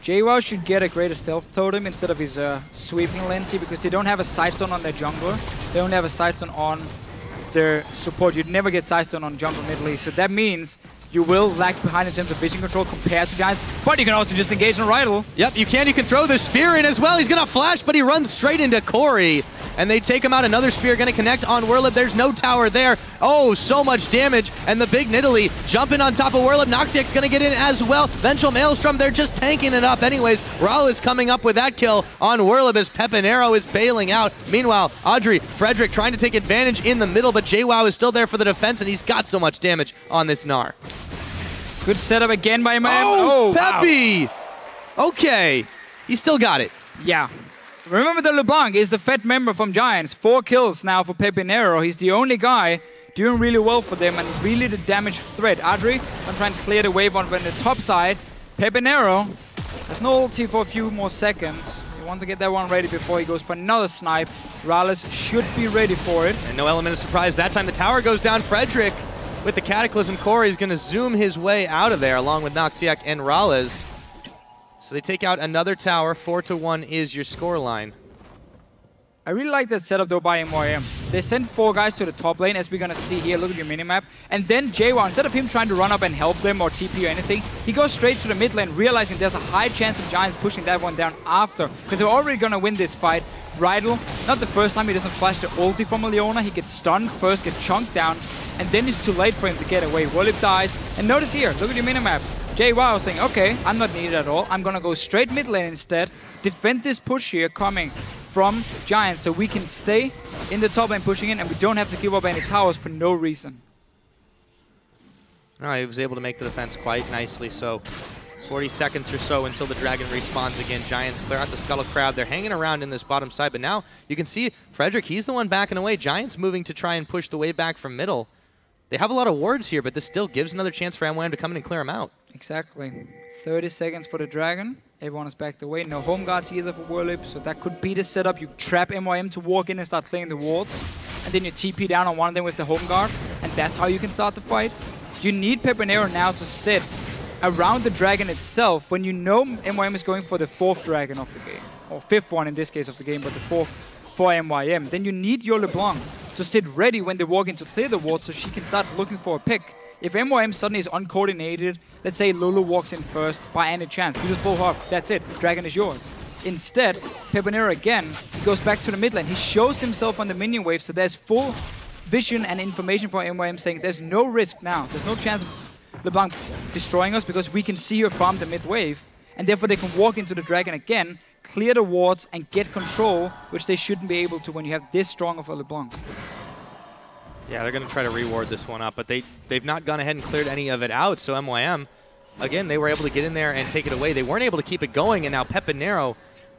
Jwaow should get a greater stealth totem instead of his sweeping Lenzi, because they don't have a sidestone on their jungler. They don't have a sidestone on their support. You'd never get sidestone on jungle Nidalee, so that means you will lag behind in terms of vision control compared to Giants, but you can also just engage on Rydle. Yep, you can. You can throw the spear in as well. He's going to flash, but he runs straight into Kori, and they take him out. Another spear going to connect on Werlyb. There's no tower there. Oh, so much damage, and the big Nidalee jumping on top of Werlyb. Noxiak's going to get in as well. Vengeful Maelstrom, they're just tanking it up anyways. MrRalleZ coming up with that kill on Werlyb as Pepinero is bailing out. Meanwhile, Adryh, Frederick trying to take advantage in the middle, but Jwaow is still there for the defense, and he's got so much damage on this Gnar. Good setup again by MYM. Oh, Peppy! Wow. Okay, he still got it. Yeah. Remember, the LeBlanc is the fed member from Giants. 4 kills now for Pepinero. He's the only guy doing really well for them and really the damage threat. Adryh, I'm trying to clear the wave on the top side. Pepinero has no ulti for a few more seconds. You want to get that one ready before he goes for another snipe. MrRalleZ should be ready for it. And no element of surprise. That time the tower goes down. Frederick with the Cataclysm Kori is going to zoom his way out of there along with Noxiak and MrRalleZ. So they take out another tower. 4-1 is your scoreline. I really like that setup though by MYM. They send 4 guys to the top lane, as we're going to see here. Look at your minimap. And then Jwaow, instead of him trying to run up and help them or TP or anything, he goes straight to the mid lane, realizing there's a high chance of Giants pushing that one down after, because they're already going to win this fight. Rydle, not the first time he doesn't flash the ulti from a Leona. He gets stunned first, gets chunked down, and then it's too late for him to get away. Werlyb dies. And notice here, look at your minimap. Jwaow saying, okay, I'm not needed at all. I'm going to go straight mid lane instead, defend this push here coming from Giants so we can stay in the top lane pushing in and we don't have to give up any towers for no reason. All right, he was able to make the defense quite nicely. So 40 seconds or so until the dragon respawns again. Giants clear out the Scuttle Crab. They're hanging around in this bottom side, but now you can see Frederick, he's the one backing away. Giants moving to try and push the way back from middle. They have a lot of wards here, but this still gives another chance for MYM to come in and clear them out. Exactly. 30 seconds for the dragon. Everyone is backed away. No home guards either for Werlyb, so that could be the setup. You trap MYM to walk in and start clearing the wards, and then you TP down on one of them with the home guard, and that's how you can start the fight. You need Pepinero now to sit around the dragon itself when you know MYM is going for the 4th dragon of the game, or 5th one in this case of the game, but the 4th for MYM. Then you need your LeBlanc to sit ready when they walk in to clear the ward so she can start looking for a pick. If MYM suddenly is uncoordinated, let's say Lulu walks in first by any chance, you just blow her up, that's it, dragon is yours. Instead, Pepinero again, he goes back to the mid lane, he shows himself on the minion wave, so there's full vision and information for MYM saying there's no risk now, there's no chance of LeBlanc destroying us because we can see her farm the mid wave, and therefore they can walk into the dragon again, clear the wards and get control, which they shouldn't be able to when you have this strong of a LeBlanc. Yeah, they're going to try to reward this one up, but they've not gone ahead and cleared any of it out, so MYM, again, they were able to get in there and take it away. They weren't able to keep it going, and now Pepinero,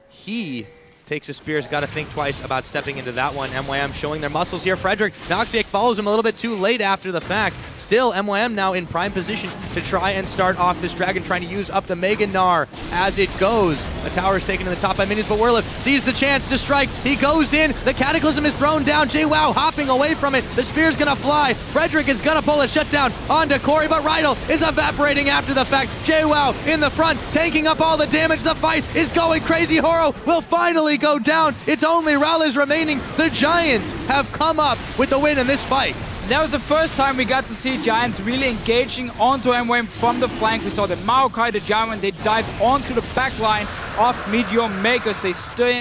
he takes a spear, has got to think twice about stepping into that one. MYM showing their muscles here. Frederick, Noxiak follows him a little bit too late after the fact. Still, MYM now in prime position to try and start off this dragon, trying to use up the Mega Gnar as it goes. A tower is taken in the top by minions, but Werlyb sees the chance to strike. He goes in. The Cataclysm is thrown down. Jwaow hopping away from it. The spear's going to fly. Frederick is going to pull a shutdown onto Kori, but Rydle is evaporating after the fact. Jwaow in the front, taking up all the damage. The fight is going crazy. Horo will finally go down. It's only MrRalleZ remaining. The Giants have come up with the win in this fight. That was the first time we got to see Giants really engaging onto MYM from the flank. We saw the Maokai, the Jarvan, they dived onto the back line of MeetYourMakers. They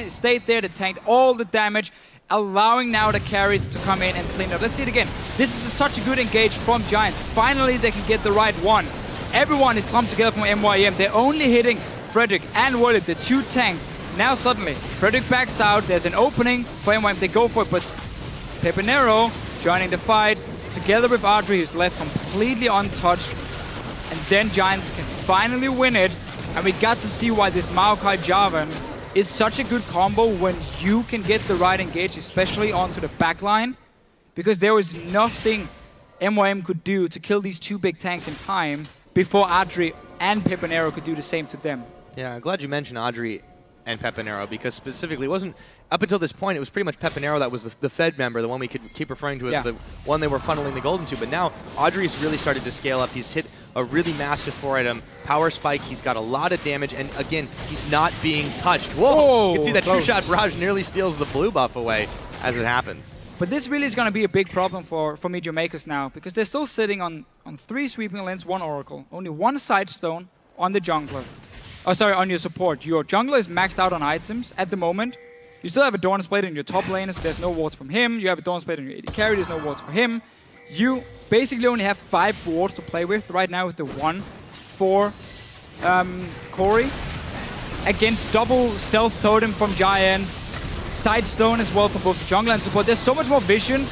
stayed there, they tanked all the damage, allowing now the carries to come in and clean up. Let's see it again. This is such a good engage from Giants. Finally, they can get the right one. Everyone is clumped together from MYM. They're only hitting Frederick and Werlyb, the 2 tanks. Now suddenly, Frederick backs out. There's an opening for MYM. They go for it, but Pepinero joining the fight together with Adryh, who's left completely untouched. And then Giants can finally win it. And we got to see why this Maokai Jarvan is such a good combo when you can get the right engage, especially onto the back line. Because there was nothing MYM could do to kill these 2 big tanks in time before Adryh and Pepinero could do the same to them. Yeah, I'm glad you mentioned Adryh and Pepinero, because specifically it wasn't, up until this point, it was pretty much Pepinero that was the Fed member, the one we could keep referring to as the one they were funneling the gold into. But now Adryh's really started to scale up. He's hit a really massive 4-item power spike. He's got a lot of damage, and again, he's not being touched. Whoa! You can see that True Shot Barrage nearly steals the blue buff away as it happens. But this really is going to be a big problem for MeetYourMakers now, because they're still sitting on 3 sweeping lanes, 1 Oracle, only 1 side stone on the jungler. Oh, sorry, on your support. Your jungler is maxed out on items at the moment. You still have a Dawn Blade in your top lane, so there's no wards from him. You have a Dawn Blade in your AD carry, there's no wards for him. You basically only have 5 wards to play with right now with the 1 for Kori. Against double Stealth Totem from Giants. Side stone as well for both jungler and support. There's so much more vision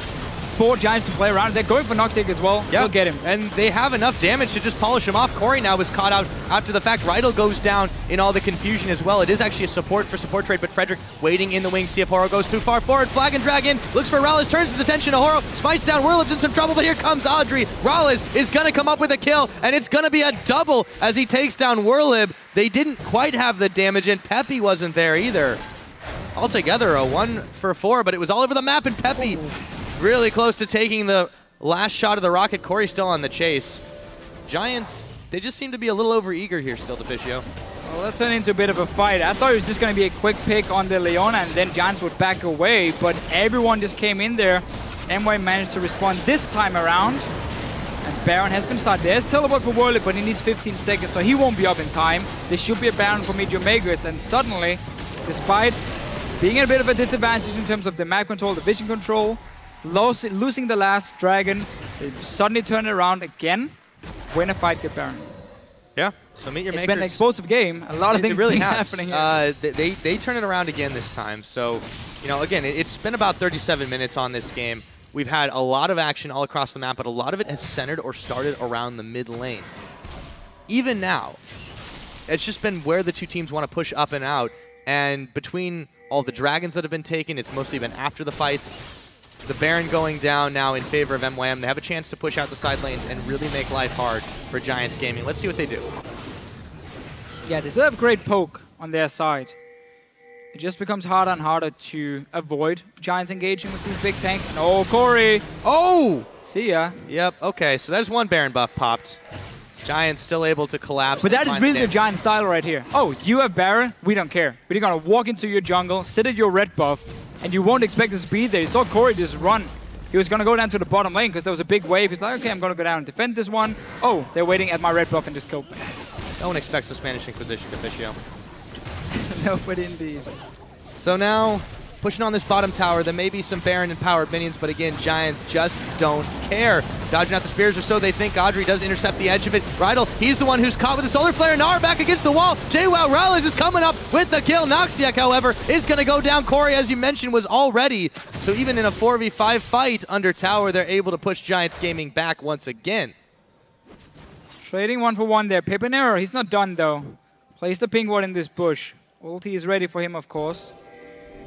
for Giants to play around. They're going for Noxiak as well. They'll get him. And they have enough damage to just polish him off. Kori now was caught out after the fact. Rydle goes down in all the confusion as well. It is actually a support for support trade, but Frederick waiting in the wings, see if Horo goes too far forward. Flag and drag in, looks for MrRalleZ, turns his attention to Horo, spites down. Werlyb's in some trouble, but here comes Adryh. MrRalleZ is going to come up with a kill, and it's going to be a double as he takes down Werlyb. They didn't quite have the damage, and Peppy wasn't there either. Altogether, a 1 for 4, but it was all over the map, and Peppy really close to taking the last shot of the rocket. Kori still on the chase. Giants, they just seem to be a little over-eager here still, Deficio. Well, that turned into a bit of a fight. I thought it was just going to be a quick pick on the Leona and then Giants would back away, but everyone just came in there. MYM managed to respond this time around. And Baron has been started. There's teleport for Werlyb, but he needs 15 seconds, so he won't be up in time. There should be a Baron for MeetYourMakers, and suddenly, despite being at a bit of a disadvantage in terms of the map control, the vision control, losing the last dragon, they suddenly turn it around again, win a fight, get Baron. Yeah, so MeetYourMakers. It's been an explosive game. A lot of things really happening here. They turn it around again this time. So, you know, again, it's been about 37 minutes on this game. We've had a lot of action all across the map, but a lot of it has centered or started around the mid lane. Even now, it's just been where the two teams want to push up and out. And between all the dragons that have been taken, it's mostly been after the fights. The Baron going down now in favor of MYM. They have a chance to push out the side lanes and really make life hard for Giants Gaming. Let's see what they do. Yeah, they still have great poke on their side. It just becomes harder and harder to avoid Giants engaging with these big tanks. And oh, Kori! Oh! See ya. Yep, okay, so there's one Baron buff popped. Giants still able to collapse. But that is really the Giant style right here. Oh, you have Baron? We don't care. We're gonna walk into your jungle, sit at your red buff, and you won't expect us to be there. You saw Kori just run. He was gonna go down to the bottom lane because there was a big wave. He's like, okay, I'm gonna go down and defend this one. Oh, they're waiting at my red buff and just killed me. No one expects the Spanish Inquisition, Deficio. Nobody indeed. So now, pushing on this bottom tower, there may be some Baron and powered minions, but again, Giants just don't care. Dodging out the spears or so, they think Adryh does intercept the edge of it. Rydle, he's the one who's caught with the solar flare. Gnar back against the wall. Jwaow, MrRalleZ is coming up with the kill. Noxiak, however, is going to go down. Kori, as you mentioned, was all ready. So even in a 4v5 fight under tower, they're able to push Giants Gaming back once again. Trading 1-for-1 there. Pepinero, he's not done though. Place the pink ward in this bush. Ulti is ready for him, of course.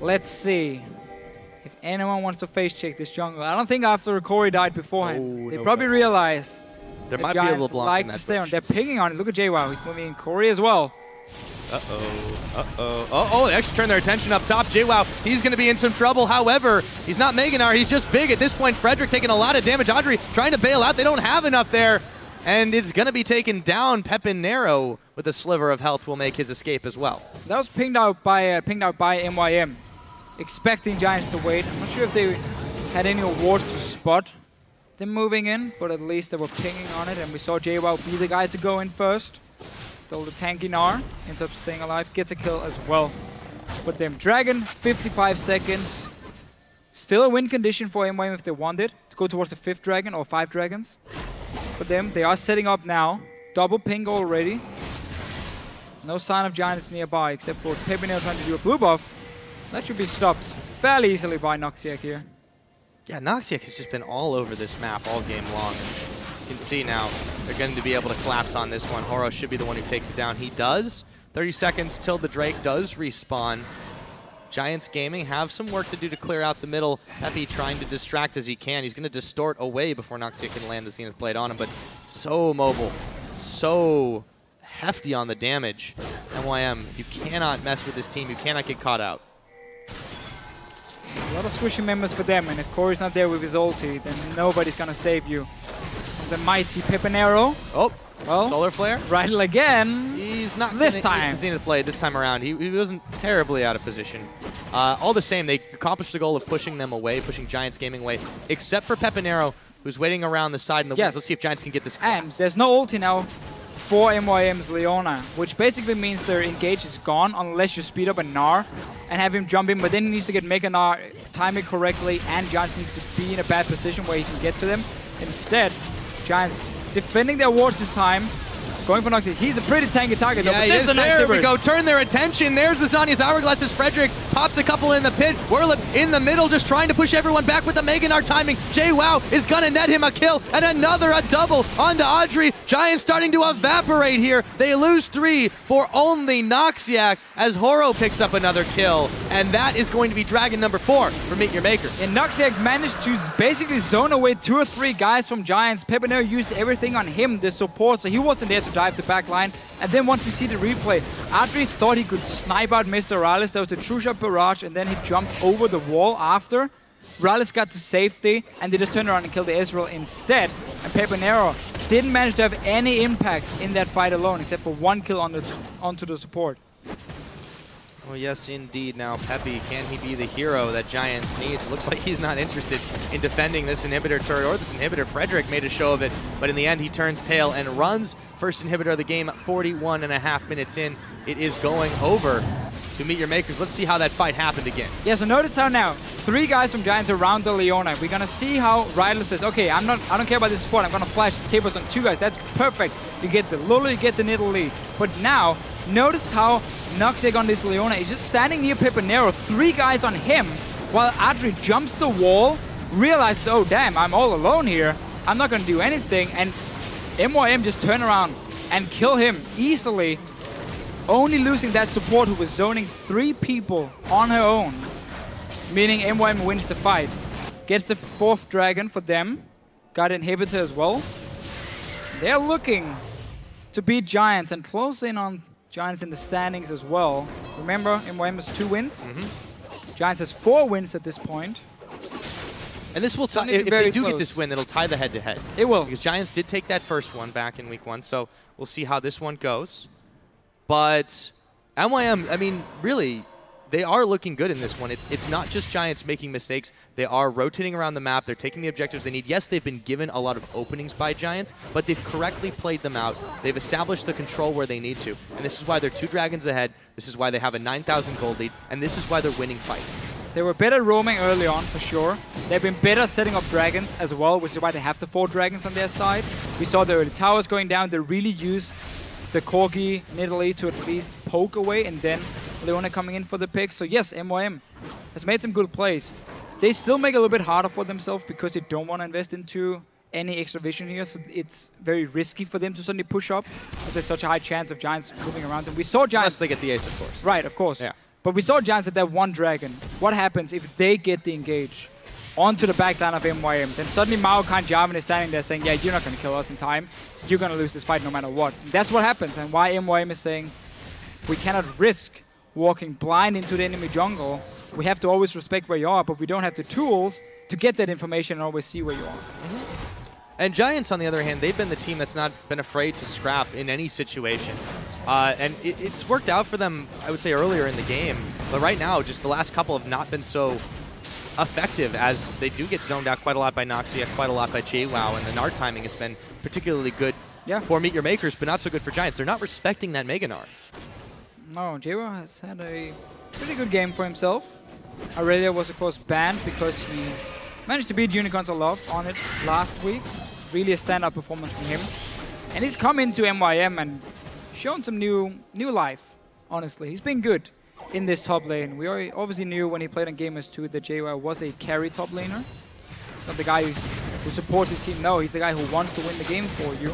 Let's see if anyone wants to face check this jungle. I don't think after Kori died beforehand, they probably realize there might be a LeBlanc like to stay on. They're pinging on it. Look at Jwaow. He's moving in Kori as well. Uh-oh. They actually turned their attention up top. Jwaow, he's going to be in some trouble. However, he's not Gnar. He's just big. At this point, Frederick taking a lot of damage. Adryh trying to bail out. They don't have enough there. And it's going to be taken down. Pepinero with a sliver of health will make his escape as well. That was pinged out by MYM. Expecting Giants to wait. I'm not sure if they had any wards to spot them moving in, but at least they were pinging on it, and we saw Jwaow be the guy to go in first. Stole the tanky Gnar, ends up staying alive, gets a kill as well. But them Dragon, 55 seconds. Still a win condition for MYM if they wanted to go towards the 5th Dragon or 5 Dragons. For them, they are setting up now. Double ping already. No sign of Giants nearby, except for Pepinero trying to do a blue buff. That should be stopped fairly easily by Noxiak here. Yeah, Noxiak has just been all over this map all game long. You can see now they're going to be able to collapse on this one. Horo should be the one who takes it down. He does. 30 seconds till the Drake does respawn. Giants Gaming have some work to do to clear out the middle. Peppy trying to distract as he can. He's going to distort away before Noxiak can land the Zenith Blade on him, but so mobile, so hefty on the damage. MYM, you cannot mess with this team. You cannot get caught out. A lot of squishy members for them, and if Kori's not there with his ulti, then nobody's gonna save you. From the mighty Pepinero. Oh, well, solar flare. Rydle again. He's not this time. Zenith Blade this time around. He wasn't terribly out of position. All the same, they accomplished the goal of pushing them away, pushing Giants Gaming away, except for Pepinero, who's waiting around the side in the wings. Let's see if Giants can get this collapse. And there's no ulti now for MYM's Leona, which basically means their engage is gone unless you speed up a Gnar and have him jump in, but then he needs to get Mega Gnar, time it correctly, and Giants needs to be in a bad position where he can get to them. Instead, Giants defending their wards this time, going for Noxiak. He's a pretty tanky target though, but this is a nice there we go, turn their attention. There's the Zanya's Hourglass as Frederick pops a couple in the pit. Werlyb in the middle just trying to push everyone back with the Mega Gnar timing. Jwaow is gonna net him a kill, and a double onto Adryh. Giants starting to evaporate here. They lose 3 for only Noxiak as Horo picks up another kill, and that is going to be Dragon number 4 for MeetYourMakers. And Noxiak managed to basically zone away 2 or 3 guys from Giants. Pepinero used everything on him, the support, so he wasn't there to dive the back line. And then once we see the replay, Adryh thought he could snipe out MrRalleZ. That was the true shot barrage, and then he jumped over the wall after. MrRalleZ got to safety, and they just turned around and killed the Ezreal instead. And Pepinero didn't manage to have any impact in that fight alone, except for 1 kill onto the support. Well, yes, indeed. Now, Peppy, can he be the hero that Giants needs? Looks like he's not interested in defending this inhibitor turret or this inhibitor. Frederick made a show of it, but in the end, he turns tail and runs. First inhibitor of the game, 41.5 minutes in. It is going over to MeetYourMakers. Let's see how that fight happened again. Yeah, so notice how now 3 guys from Giants around the Leona. We're gonna see how Rydle says, okay, I don't care about this support. I'm gonna flash tables on 2 guys. That's perfect. You get the Lulu, you get the Nidalee. But now, notice how Noxiak on this Leona is just standing near Pepinero. 3 guys on him, while Adryh jumps the wall, realizes, oh damn, I'm all alone here. I'm not gonna do anything. And MYM just turn around and kill him easily, only losing that support who was zoning 3 people on her own, meaning MYM wins the fight. Gets the 4th dragon for them, got an inhibitor as well. They're looking to beat Giants and close in on Giants in the standings as well. Remember, MYM has 2 wins. Giants has 4 wins at this point. And this will tie, if they do get this win, it'll tie the head-to-head. It will. Because Giants did take that first one back in week 1, so we'll see how this one goes. But MYM, I mean, really, they are looking good in this one. It's not just Giants making mistakes. They are rotating around the map. They're taking the objectives they need. Yes, they've been given a lot of openings by Giants, but they've correctly played them out. They've established the control where they need to. And this is why they're 2 dragons ahead. This is why they have a 9,000 gold lead. And this is why they're winning fights. They were better roaming early on, for sure. They've been better setting up dragons as well, which is why they have the 4 dragons on their side. We saw the early towers going down. They really used the Corki, Nidalee to at least poke away, and then Leona coming in for the pick. So yes, MYM has made some good plays. They still make it a little bit harder for themselves because they don't want to invest into any extra vision here, so it's very risky for them to suddenly push up because there's such a high chance of Giants moving around them. We saw Giants... Unless they get the ace, of course. Right, of course. Yeah. But we saw Giants at that 1 dragon. What happens if they get the engage onto the backline of MYM? Then suddenly Maokai and Jarvan is standing there saying, yeah, you're not going to kill us in time. You're going to lose this fight no matter what. That's what happens, and why MYM is saying we cannot risk walking blind into the enemy jungle. We have to always respect where you are, but we don't have the tools to get that information and always see where you are. And Giants, on the other hand, they've been the team that's not been afraid to scrap in any situation. And it's worked out for them, I would say, earlier in the game. But right now, just the last couple have not been so effective, as they do get zoned out quite a lot by Noxiak, quite a lot by Jwaow, and the Gnar timing has been particularly good for MeetYourMakers, but not so good for Giants. They're not respecting that Mega Gnar. No, Jwaow has had a pretty good game for himself. Aurelia was, of course, banned because he managed to beat Unicorns a lot on it last week. Really a stand-up performance from him. And he's come into MYM and shown some new life, honestly. He's been good in this top lane. We obviously knew when he played on Gamers 2 that Jwaow was a carry top laner. He's not the guy who supports his team. No, he's the guy who wants to win the game for you.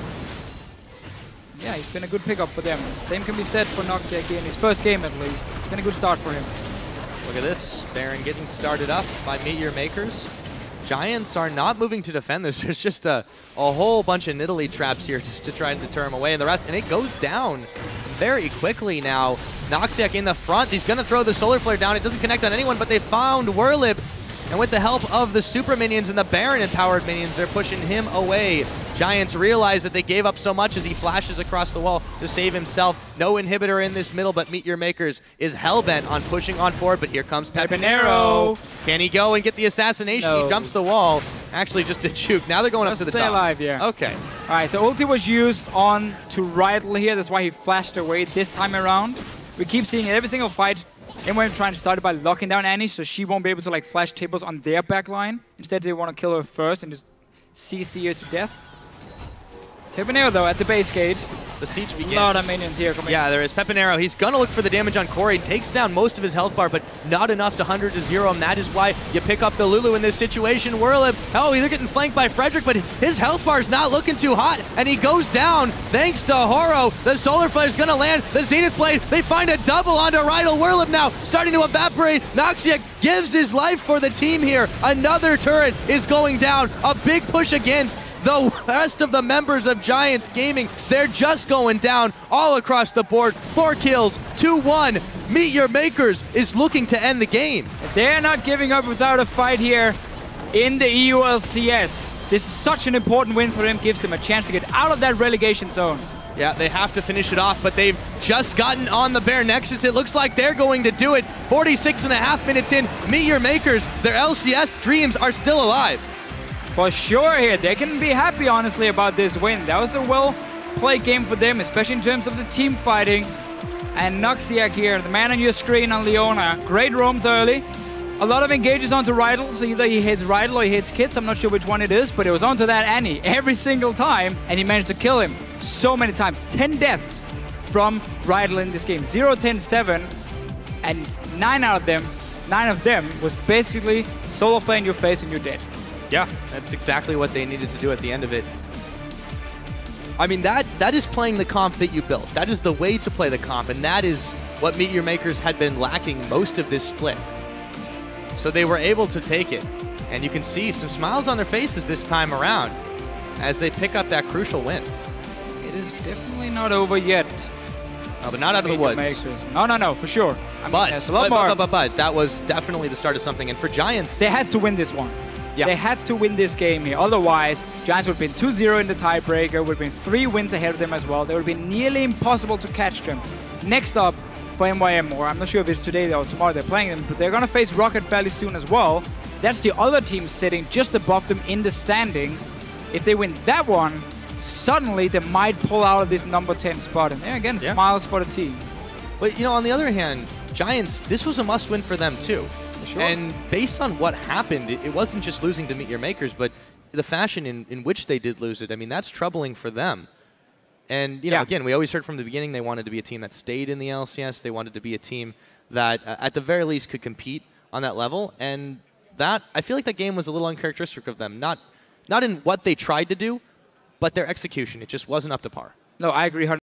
Yeah, he's been a good pickup for them. Same can be said for Noxiak in his first game at least. It's been a good start for him. Look at this. Baron getting started up by MeetYourMakers. Giants are not moving to defend this. There's just a whole bunch of Nidalee traps here just to try and deter him away, and the rest. And it goes down very quickly now. Noxiak in the front. He's going to throw the Solar Flare down. It doesn't connect on anyone, but they found Werlyb. And with the help of the super minions and the Baron-empowered minions, they're pushing him away. Giants realize that they gave up so much as he flashes across the wall to save himself. No inhibitor in this middle, but MeetYourMakers is hellbent on pushing on forward, but here comes Pepinero. Can he go and get the assassination? No. He jumps the wall. Actually, just a juke. Now they're going up to the top. Stay alive, yeah. Okay. All right, so ulti was used on to Rydle here. That's why he flashed away this time around. We keep seeing every single fight. MYM trying to start it by locking down Annie, so she won't be able to like flash tables on their backline. Instead, they want to kill her first and just CC her to death. Pepinero, though, at the base gate. The siege begins. A lot of minions here coming. Yeah, there is Pepinero. He's going to look for the damage on Kori. Takes down most of his health bar, but not enough to 100 to 0 him. That is why you pick up the Lulu in this situation. Werlyb, oh, he's getting flanked by Frederick, but his health bar is not looking too hot, and he goes down thanks to Horo. The Solar Flare is going to land. The Zenith Blade, they find a double onto Rydle. Werlyb now starting to evaporate. Noxiak gives his life for the team here. Another turret is going down. A big push against The rest of the members of Giants Gaming, they're just going down all across the board. 4 kills, 2-1. MeetYourMakers is looking to end the game. They're not giving up without a fight here in the EU LCS. This is such an important win for them, gives them a chance to get out of that relegation zone. Yeah, they have to finish it off, but they've just gotten on the Bear Nexus. It looks like they're going to do it. 46.5 minutes in, MeetYourMakers, their LCS dreams are still alive. For sure here, they can be happy, honestly, about this win. That was a well-played game for them, especially in terms of the team fighting. And Noxiak here, the man on your screen on Leona. Great roams early. A lot of engages onto Rydle, so either he hits Rydle or he hits Kits. I'm not sure which one it is, but it was onto that Annie every single time, and he managed to kill him so many times. 10 deaths from Rydle in this game. 0-10-7, and 9 of them was basically solo flare in your face and you're dead. Yeah, that's exactly what they needed to do at the end of it. I mean, that is playing the comp that you built. That is the way to play the comp, and that is what MeetYourMakers had been lacking most of this split. So they were able to take it, and you can see some smiles on their faces this time around as they pick up that crucial win. It is definitely not over yet. No, but not out of the woods. No, for sure. I mean, but that was definitely the start of something, and for Giants... They had to win this one. Yeah. They had to win this game here. Otherwise, Giants would have been 2-0 in the tiebreaker, would have been 3 wins ahead of them as well. They would have been nearly impossible to catch them. Next up for MYM, or I'm not sure if it's today or tomorrow they're playing them, but they're going to face Rocket fairly soon as well. That's the other team sitting just above them in the standings. If they win that one, suddenly they might pull out of this number 10 spot. And there again, smiles for the team. But, you know, on the other hand, Giants, this was a must-win for them too. Sure. And based on what happened, it wasn't just losing to MeetYourMakers, but the fashion in which they did lose it. I mean, that's troubling for them. And, you know, again, we always heard from the beginning they wanted to be a team that stayed in the LCS. They wanted to be a team that, at the very least, could compete on that level. And that, I feel like that game was a little uncharacteristic of them. Not in what they tried to do, but their execution. It just wasn't up to par. No, I agree 100%.